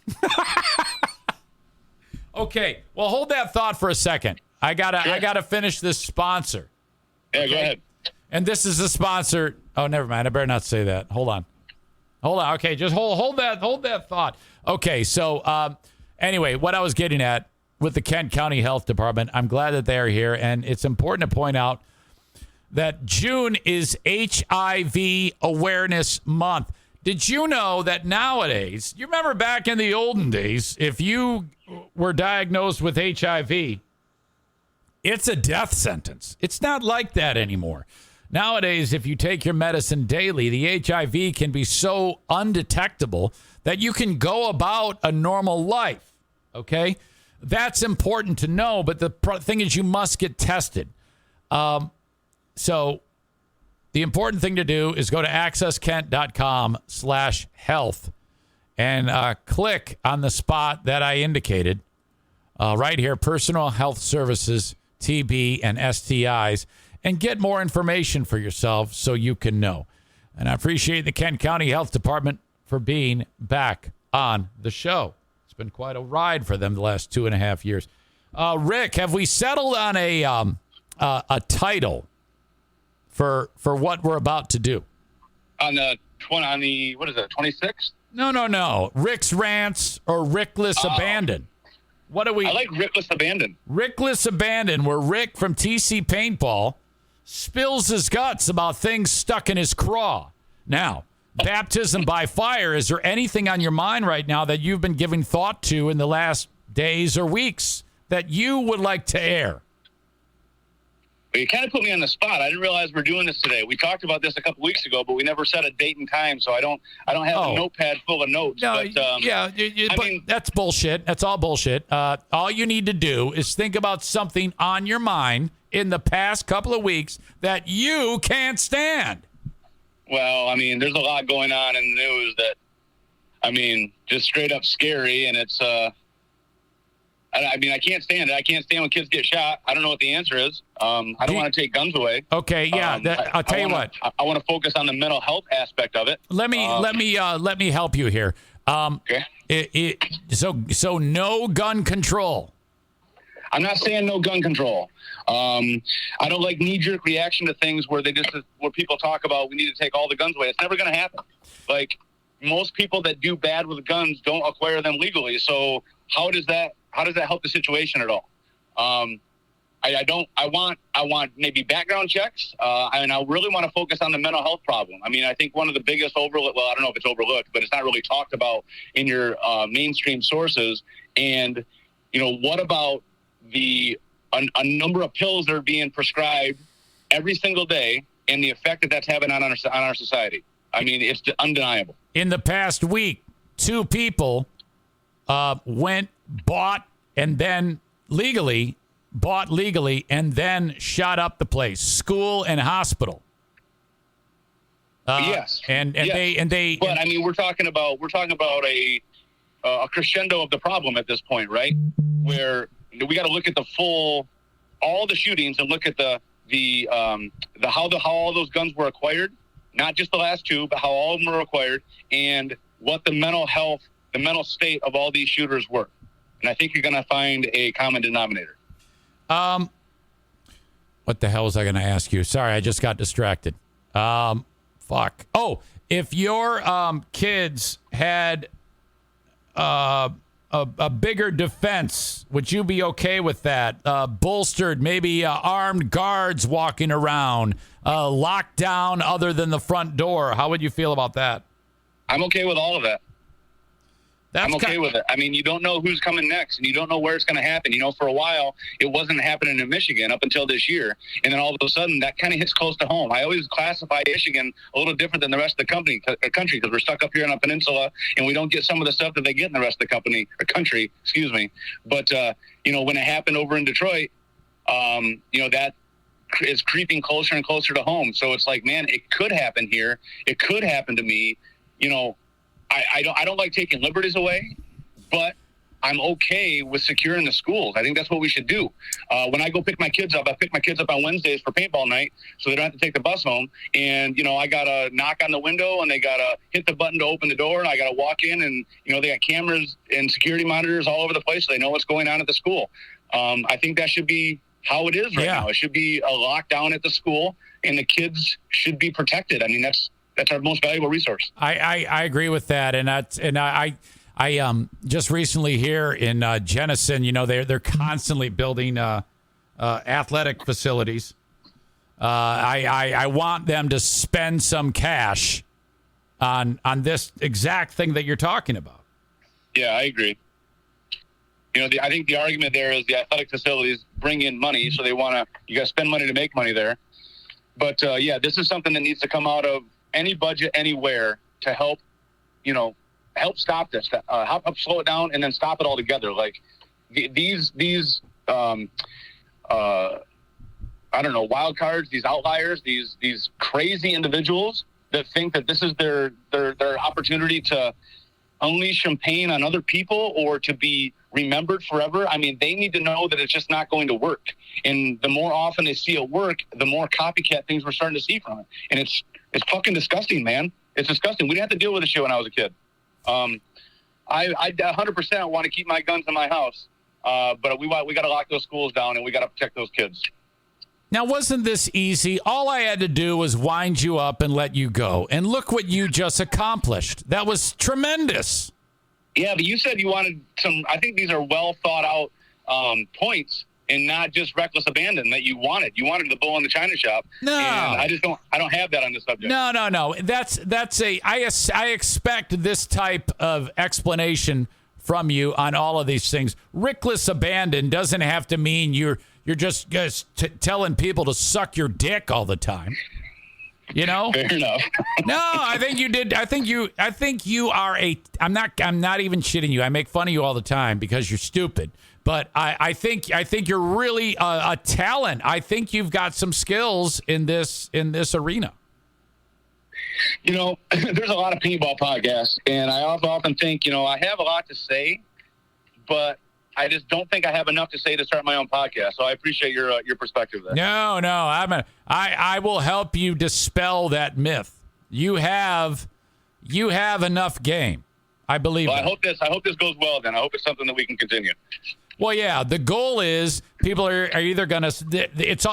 Okay. Well, hold that thought for a second. I gotta finish this sponsor. Yeah, okay? Go ahead. And this is the sponsor. Oh, never mind. I better not say that. Hold on. Okay, just hold that thought. Okay, so anyway, what I was getting at with the Kent County Health Department, I'm glad that they are here, and it's important to point out that June is HIV Awareness Month. Did you know that nowadays, you remember back in the olden days, if you were diagnosed with HIV, it's a death sentence. It's not like that anymore. Nowadays, if you take your medicine daily, the HIV can be so undetectable that you can go about a normal life, okay? That's important to know, but the thing is you must get tested. So the important thing to do is go to accesskent.com/health and click on the spot that I indicated right here, Personal Health Services, TB, and STIs, and get more information for yourself so you can know. And I appreciate the Kent County Health Department for being back on the show. It's been quite a ride for them the last 2.5 years. Rick, have we settled on a title for what we're about to do? On the what is it, 26th? No. Rick's Rants or Rickless Abandon. What do we? I like Rickless Abandon. Rickless Abandon, where Rick from TC Paintball spills his guts about things stuck in his craw. Now, baptism by fire. Is there anything on your mind right now that you've been giving thought to in the last days or weeks that you would like to air? Well, you kind of put me on the spot. I didn't realize we're doing this today. We talked about this a couple weeks ago, but we never set a date and time, so I don't have a notepad full of notes. No, but, I mean, that's bullshit. That's all bullshit. All you need to do is think about something on your mind in the past couple of weeks that you can't stand. Well, I mean, there's a lot going on in the news that, I mean, just straight up scary, and it's I mean, I can't stand it. I can't stand when kids get shot. I don't know what the answer is. I don't want to take guns away. Okay, yeah. I'll tell you what. I want to focus on the mental health aspect of it. Let me help you here. Okay. So no gun control. I'm not saying no gun control. I don't like knee-jerk reaction to things where where people talk about we need to take all the guns away. It's never going to happen. Like, most people that do bad with guns don't acquire them legally. So how does that help the situation at all? I want maybe background checks, and I really want to focus on the mental health problem. I mean, I think one of the biggest I don't know if it's overlooked, but it's not really talked about in your mainstream sources. And, what about a number of pills that are being prescribed every single day and the effect that's having on our society? I mean, it's undeniable. In the past week, 2 people bought legally, and then shot up the place, school and hospital. Yes, and yes. they. But I mean, we're talking about a crescendo of the problem at this point, right? Where we got to look at all the shootings and look at how all those guns were acquired, not just the last 2, but how all of them were acquired, and what the mental state of all these shooters were. And I think you're going to find a common denominator. What the hell was I going to ask you? Sorry, I just got distracted. Fuck. Oh, if your kids had a bigger defense, would you be okay with that? Bolstered, maybe armed guards walking around, locked down other than the front door. How would you feel about that? I'm okay with all of that. I'm okay with it. I mean, you don't know who's coming next, and you don't know where it's going to happen. You know, for a while, it wasn't happening in Michigan up until this year. And then all of a sudden, that kind of hits close to home. I always classify Michigan a little different than the rest of the country because we're stuck up here on a peninsula, and we don't get some of the stuff that they get in the rest of the country, excuse me. But, you know, when it happened over in Detroit, you know, that is creeping closer and closer to home. So it's like, man, it could happen here. It could happen to me. You know, I don't like taking liberties away, but I'm okay with securing the schools. I think that's what we should do. When I go pick my kids up, I pick my kids up on Wednesdays for paintball night, so they don't have to take the bus home. And, you know, I got to knock on the window, and they got to hit the button to open the door, and I got to walk in, and, you know, they got cameras and security monitors all over the place, so they know what's going on at the school. I think that should be how it is right now. It should be a lockdown at the school, and the kids should be protected. I mean, that's our most valuable resource. I agree with that, and I just recently here in Jenison, you know, they're constantly building athletic facilities. I want them to spend some cash on this exact thing that you're talking about. Yeah, I agree. You know, I think the argument there is the athletic facilities bring in money, so you got to spend money to make money there. But yeah, this is something that needs to come out of any budget anywhere to help, you know, help stop this, help slow it down, and then stop it altogether. Like these I don't know, wild cards, these outliers, these crazy individuals that think that this is their opportunity to unleash champagne on other people or to be remembered forever. I mean, they need to know that it's just not going to work. And the more often they see it work, the more copycat things we're starting to see from it. And it's fucking disgusting, man. It's disgusting. We didn't have to deal with this shit when I was a kid. I 100% want to keep my guns in my house, but we got to lock those schools down, and we got to protect those kids. Now, wasn't this easy? All I had to do was wind you up and let you go. And look what you just accomplished. That was tremendous. Yeah, but you said you wanted some, I think these are well thought out points and not just reckless abandon that you wanted. You wanted the bull in the china shop. No. And I don't have that on this subject. No. I expect this type of explanation from you on all of these things. Reckless abandon doesn't have to mean you're just telling people to suck your dick all the time. You know? Fair enough. No, I think you did. I think you are I'm not even shitting you. I make fun of you all the time because you're stupid. But I think you're really a talent. I think you've got some skills in this arena. You know, there's a lot of paintball podcasts, and I often think, you know, I have a lot to say, but I just don't think I have enough to say to start my own podcast. So I appreciate your perspective there. No, I will help you dispel that myth. You have enough game. I believe. Well, I hope this goes well. Then I hope it's something that we can continue. Well, yeah. The goal is people are either going to.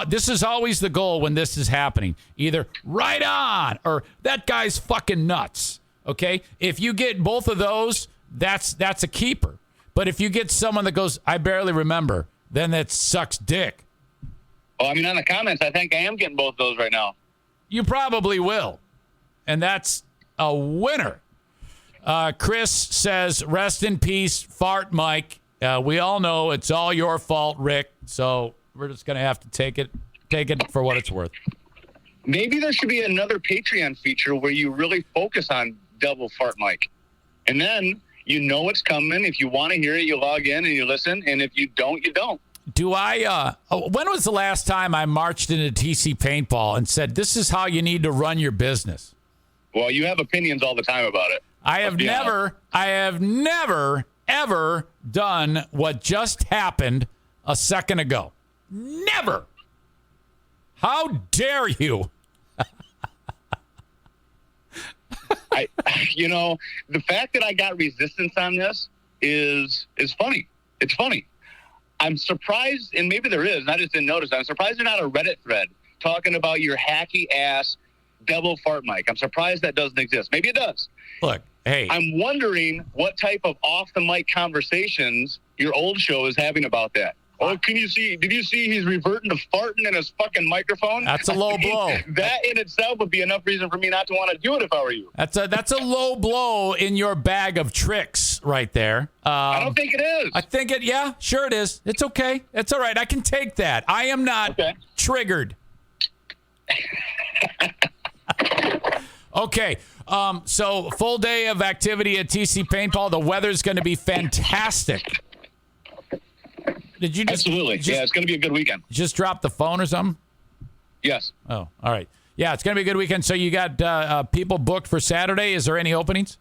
This is always the goal when this is happening. Either right on or that guy's fucking nuts. Okay, if you get both of those, that's a keeper. But if you get someone that goes, I barely remember, then that sucks dick. Well, I mean, on the comments, I think I am getting both those right now. You probably will. And that's a winner. Chris says, rest in peace, Fart Mike. We all know it's all your fault, Rick. So we're just going to have to take it for what it's worth. Maybe there should be another Patreon feature where you really focus on Double Fart Mike. And then you know it's coming. If you want to hear it, you log in and you listen. And if you don't, you don't. Do I, when was the last time I marched into TC Paintball and said, this is how you need to run your business? Well, you have opinions all the time about it. I have never, ever done what just happened a second ago. Never. How dare you? You know, the fact that I got resistance on this is funny. It's funny. I'm surprised, and maybe there is, and I just didn't notice. I'm surprised there's not a Reddit thread talking about your hacky ass Devil Fart Mike. I'm surprised that doesn't exist. Maybe it does. Look, hey. I'm wondering what type of off the mic conversations your old show is having about that. Oh, can you see? Did you see he's reverting to farting in his fucking microphone? That's a low blow. That in itself would be enough reason for me not to want to do it if I were you. That's a low blow in your bag of tricks right there. I don't think it is. I think it. Yeah, sure it is. It's okay. It's all right. I can take that. I am not triggered. Okay. So full day of activity at TC Paintball. The weather's going to be fantastic. Did you just, Absolutely. Yeah, it's going to be a good weekend. Just drop the phone or something? Yes. Oh, all right. Yeah, it's going to be a good weekend. So you got people booked for Saturday. Is there any openings?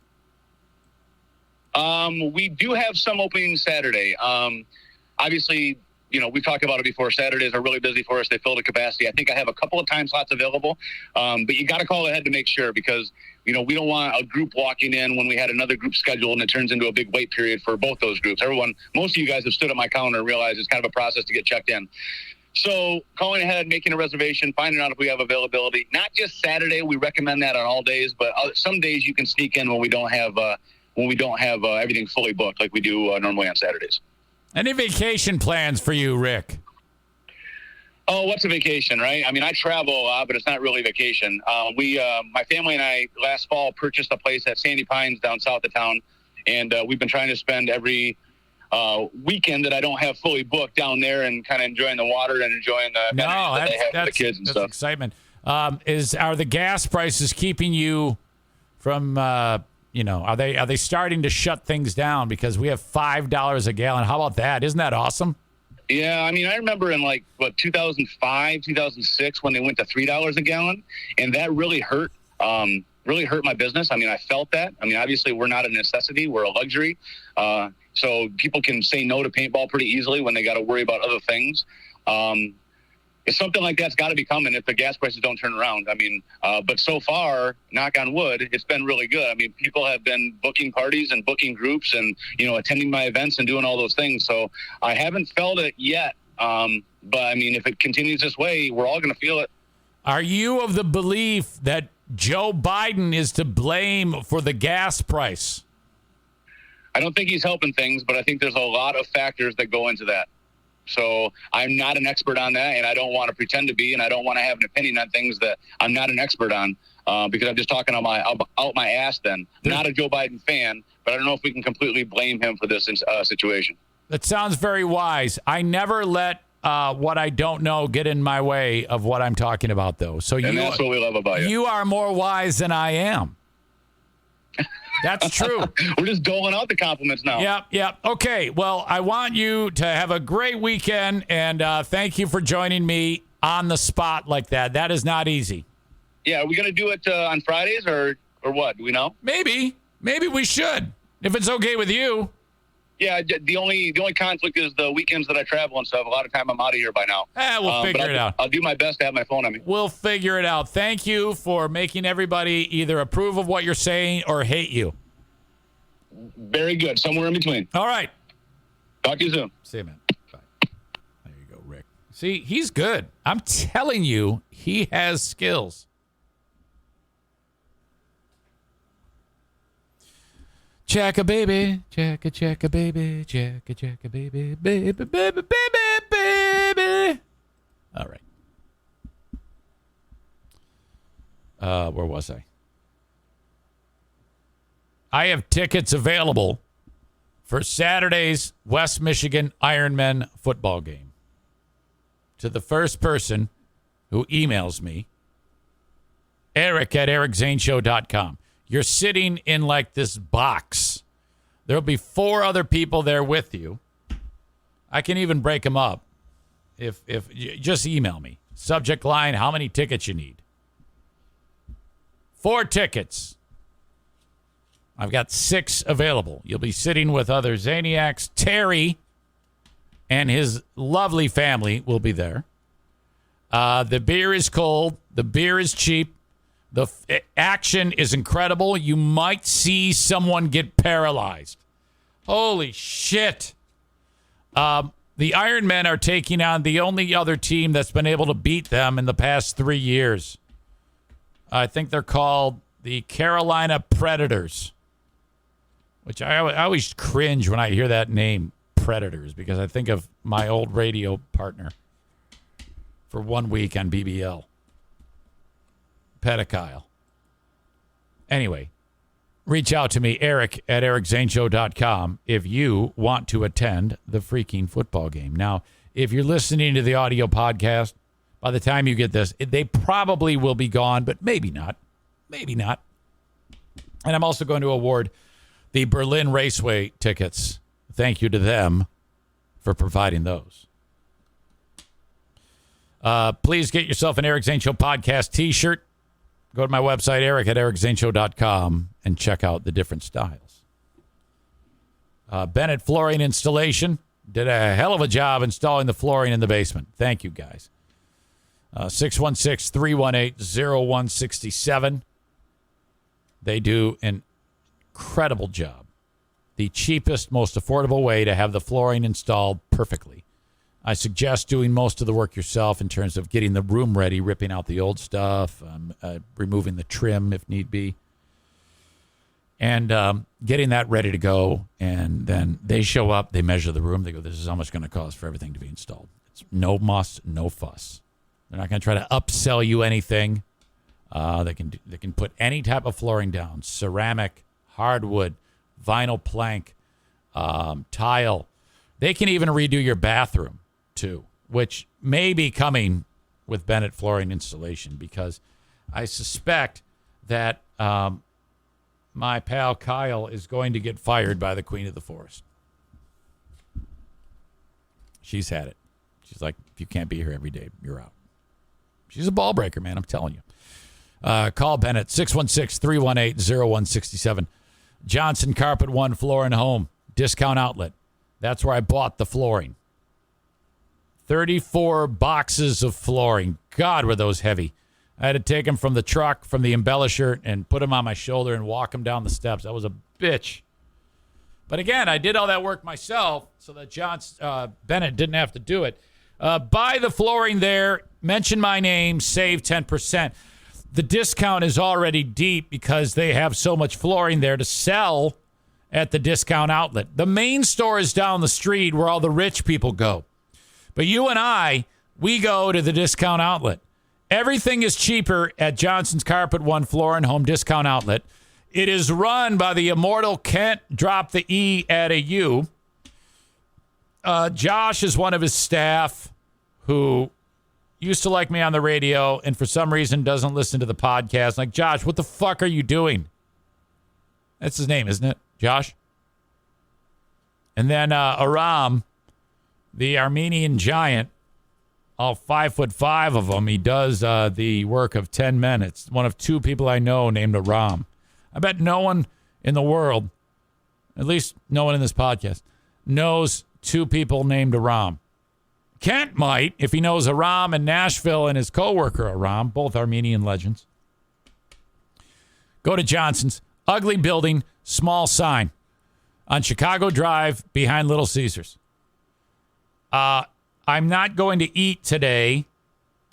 We do have some openings Saturday. Obviously, we've talked about it before. Saturdays are really busy for us. They fill the capacity. I think I have a couple of time slots available. But you got to call ahead to make sure because, we don't want a group walking in when we had another group scheduled and it turns into a big wait period for both those groups. Most of you guys have stood at my counter and realized it's kind of a process to get checked in. So calling ahead, making a reservation, finding out if we have availability. Not just Saturday. We recommend that on all days, but some days you can sneak in when we don't have everything fully booked like we do normally on Saturdays. Any vacation plans for you, Rick? Oh, what's a vacation, right? I mean, I travel a lot, but it's not really vacation. My family and I last fall purchased a place at Sandy Pines down south of town, and we've been trying to spend every weekend that I don't have fully booked down there and kind of enjoying the water and enjoying the that they have for the kids and stuff. Excitement. Are the gas prices keeping you from? Are they starting to shut things down because we have $5 a gallon? How about that? Isn't that awesome? Yeah, I mean, I remember in 2005, 2006 when they went to $3 a gallon, and that really hurt my business. I mean, I felt that. I mean, obviously we're not a necessity, we're a luxury. So people can say no to paintball pretty easily when they got to worry about other things. It's something like that's got to be coming if the gas prices don't turn around. I mean, but so far, knock on wood, it's been really good. I mean, people have been booking parties and booking groups and, attending my events and doing all those things. So I haven't felt it yet. But I mean, if it continues this way, we're all going to feel it. Are you of the belief that Joe Biden is to blame for the gas price? I don't think he's helping things, but I think there's a lot of factors that go into that. So I'm not an expert on that, and I don't want to pretend to be, and I don't want to have an opinion on things that I'm not an expert on because I'm just talking out my ass then. I'm not a Joe Biden fan, but I don't know if we can completely blame him for this situation. That sounds very wise. I never let what I don't know get in my way of what I'm talking about, though. So that's what we love about you. You are more wise than I am. That's true. We're just doling out the compliments now. Yep. Okay. Well, I want you to have a great weekend, and thank you for joining me on the spot like that. That is not easy. Yeah. Are we going to do it on Fridays or what? Do we know? Maybe we should, if it's okay with you. Yeah. The only conflict is the weekends that I travel and stuff. A lot of time I'm out of here by now. We'll figure it out. I'll do my best to have my phone on me. We'll figure it out. Thank you for making everybody either approve of what you're saying or hate you. Very good. Somewhere in between. All right. Talk to you soon. See you, man. Bye. There you go, Rick. See, he's good. I'm telling you, he has skills. Check a baby, check a baby, check a baby, baby. All right. Where was I? I have tickets available for Saturday's West Michigan Ironmen football game. To the first person who emails me, Eric@ericzaneshow.com. You're sitting in like this box. There'll be 4 other people there with you. I can even break them up. If just email me. Subject line, how many tickets you need. 4 tickets. I've got 6 available. You'll be sitting with other Zaniacs. Terry and his lovely family will be there. The beer is cold. The beer is cheap. The action is incredible. You might see someone get paralyzed. Holy shit. The Ironmen are taking on the only other team that's been able to beat them in the past 3 years. I think they're called the Carolina Predators, which I always cringe when I hear that name. predators because I think of my old radio partner for 1 week on BBL. Pedophile. Anyway, reach out to me, Eric at ericzaneshow.com, if you want to attend the freaking football game. Now, if you're listening to the audio podcast, by the time you get this, they probably will be gone, but maybe not. Maybe not. And I'm also going to award the Berlin Raceway tickets. Thank you to them for providing those. Please get yourself an Eric Zane Show podcast t-shirt. Go to my website, Eric at ericzaneshow.com, and check out the different styles. Bennett Flooring Installation did a hell of a job installing the flooring in the basement. Thank you, guys. 616-318-0167. They do an incredible job. The cheapest, most affordable way to have the flooring installed perfectly. I suggest doing most of the work yourself in terms of getting the room ready, ripping out the old stuff, removing the trim if need be, and getting that ready to go. And then they show up, they measure the room, they go, this is how much it's going to cost for everything to be installed. It's no muss, no fuss. They're not going to try to upsell you anything. They can put any type of flooring down: ceramic, hardwood, vinyl plank, tile. They can even redo your bathroom too, which may be coming with Bennett Flooring Installation, because I suspect that my pal Kyle is going to get fired by the Queen of the Forest. She's had it. She's like, if you can't be here every day, you're out. She's a ball breaker, man. I'm telling you. Call Bennett, 616-318-0167. Johnson Carpet One Floor and Home Discount Outlet. That's where I bought the flooring. 34 boxes of flooring. God, were those heavy. I had to take them from the truck, from the embellisher, and put them on my shoulder and walk them down the steps. That was a bitch. But again, I did all that work myself so that Bennett didn't have to do it. Buy the flooring there. Mention my name. Save 10%. The discount is already deep because they have so much flooring there to sell at the discount outlet. The main store is down the street where all the rich people go. But you and I, we go to the discount outlet. Everything is cheaper at Johnson's Carpet One Floor and Home Discount Outlet. It is run by the immortal Kent, drop the E, add a U. Josh is one of his staff who used to like me on the radio and for some reason doesn't listen to the podcast. Like, Josh, what the fuck are you doing? That's his name, isn't it? Josh? And then Aram, the Armenian giant, all 5'5" of them. He does the work of 10 men. It's one of two people I know named Aram. I bet no one in the world, at least no one in this podcast, knows two people named Aram. Kent might, if he knows Aram in Nashville and his co-worker Aram, both Armenian legends. Go to Johnson's. Ugly building, small sign on Chicago Drive behind Little Caesars. I'm not going to eat today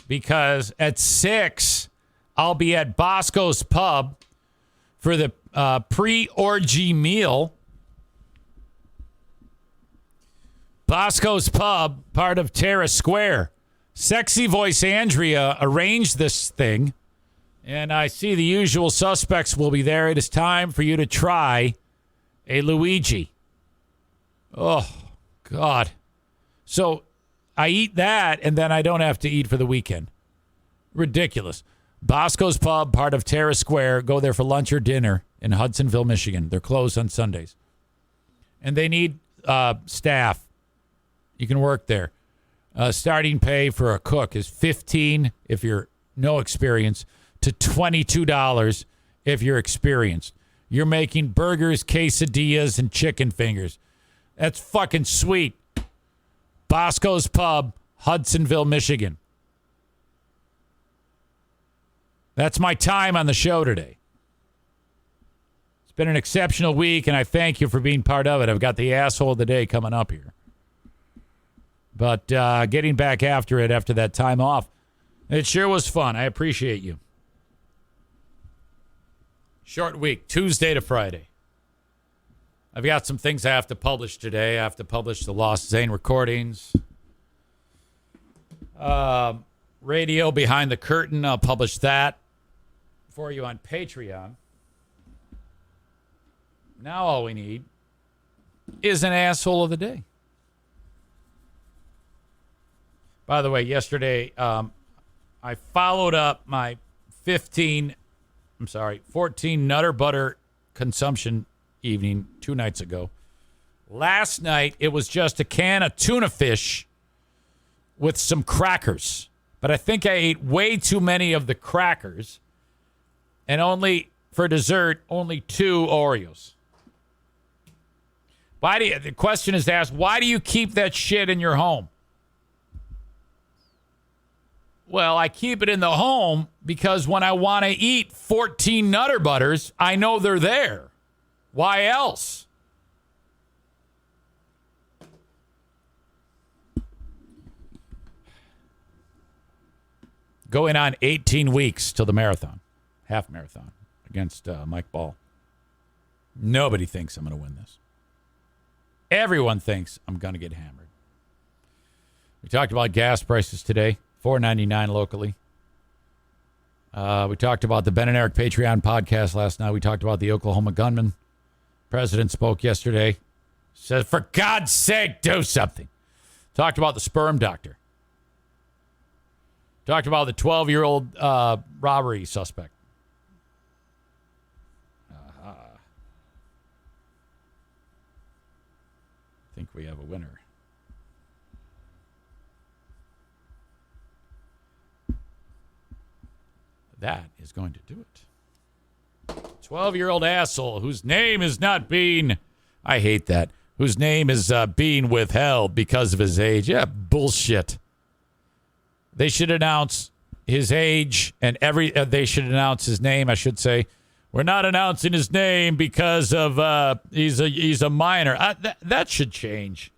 because at 6, I'll be at Bosco's Pub for the pre-orgy meal. Bosco's Pub, part of Terrace Square. Sexy voice Andrea arranged this thing, and I see the usual suspects will be there. It is time for you to try a Luigi. Oh, God. So I eat that, and then I don't have to eat for the weekend. Ridiculous. Bosco's Pub, part of Terrace Square. Go there for lunch or dinner in Hudsonville, Michigan. They're closed on Sundays. And they need staff. You can work there. Starting pay for a cook is $15 if you're no experience to $22 if you're experienced. You're making burgers, quesadillas, and chicken fingers. That's fucking sweet. Bosco's Pub, Hudsonville, Michigan. That's my time on the show today. It's been an exceptional week, and I thank you for being part of it. I've got the asshole of the day coming up here. But getting back after it after that time off, it sure was fun. I appreciate you. Short week, Tuesday to Friday. I've got some things I have to publish today. I have to publish the Lost Zane recordings. Radio Behind the Curtain. I'll publish that for you on Patreon. Now all we need is an asshole of the day. By the way, yesterday I followed up my 14 Nutter Butter consumption evening 2 nights ago. Last night, it was just a can of tuna fish with some crackers. But I think I ate way too many of the crackers. And for dessert, only 2 Oreos. The question is asked, why do you keep that shit in your home? Well, I keep it in the home because when I want to eat 14 Nutter Butters, I know they're there. Why else? Going on 18 weeks till the marathon, half marathon against Mike Ball. Nobody thinks I'm going to win this. Everyone thinks I'm going to get hammered. We talked about gas prices today, $4.99 locally. We talked about the Ben and Eric Patreon podcast last night. We talked about the Oklahoma gunman. President spoke yesterday. Said, for God's sake, do something. Talked about the sperm doctor. Talked about the 12-year-old robbery suspect. I think we have a winner. That is going to do it. 12-year-old asshole whose name is not being, I hate that, whose name is being withheld because of his age. Yeah, bullshit. They should announce his age and they should announce his name, I should say. We're not announcing his name because of he's a minor. That should change.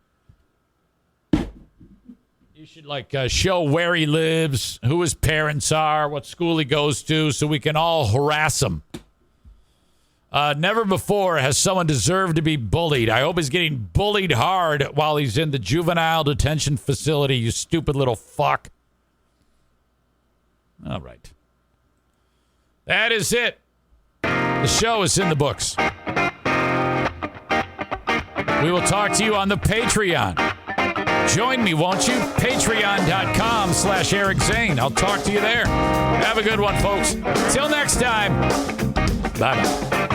You should show where he lives, who his parents are, what school he goes to, so we can all harass him. Never before has someone deserved to be bullied. I hope he's getting bullied hard while he's in the juvenile detention facility, you stupid little fuck. All right. That is it. The show is in the books. We will talk to you on the Patreon. Join me, won't you? Patreon.com/Eric Zane. I'll talk to you there. Have a good one, folks. Till next time. Bye-bye.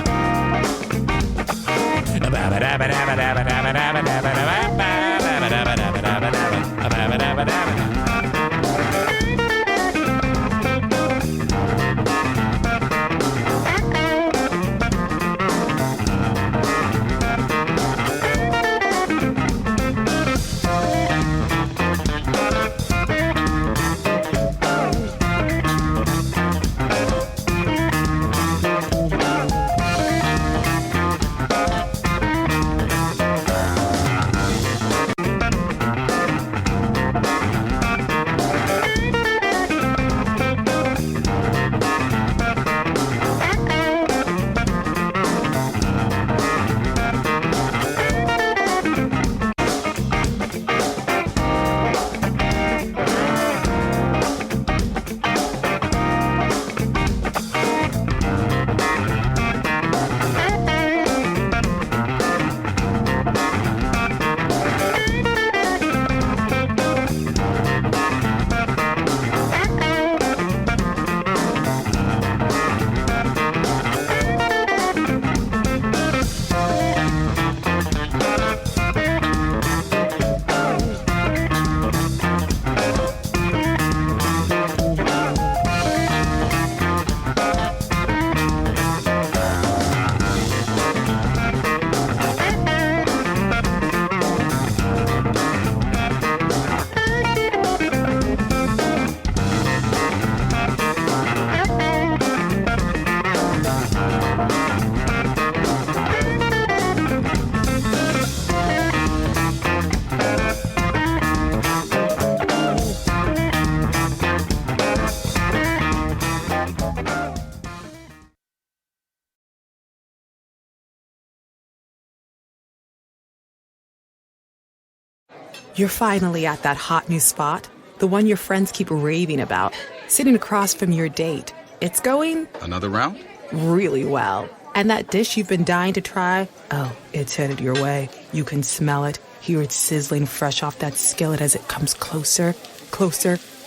You're finally at that hot new spot, the one your friends keep raving about, sitting across from your date. It's going... Another round? Really well. And that dish you've been dying to try, oh, it's headed your way. You can smell it, hear it sizzling fresh off that skillet as it comes closer,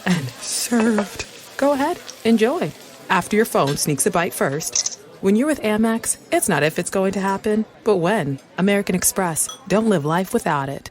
and served. Go ahead, enjoy. After your phone sneaks a bite first. When you're with Amex, it's not if it's going to happen, but when. American Express. Don't live life without it.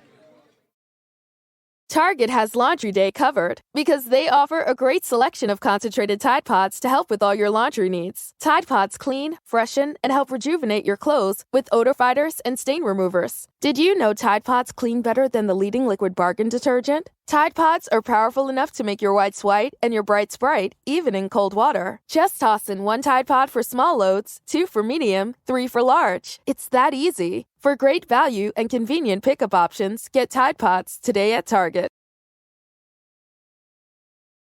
Target has Laundry Day covered because they offer a great selection of concentrated Tide Pods to help with all your laundry needs. Tide Pods clean, freshen, and help rejuvenate your clothes with odor fighters and stain removers. Did you know Tide Pods clean better than the leading liquid bargain detergent? Tide Pods are powerful enough to make your whites white and your brights bright, even in cold water. Just toss in 1 Tide Pod for small loads, 2 for medium, 3 for large. It's that easy. For great value and convenient pickup options, get Tide Pods today at Target.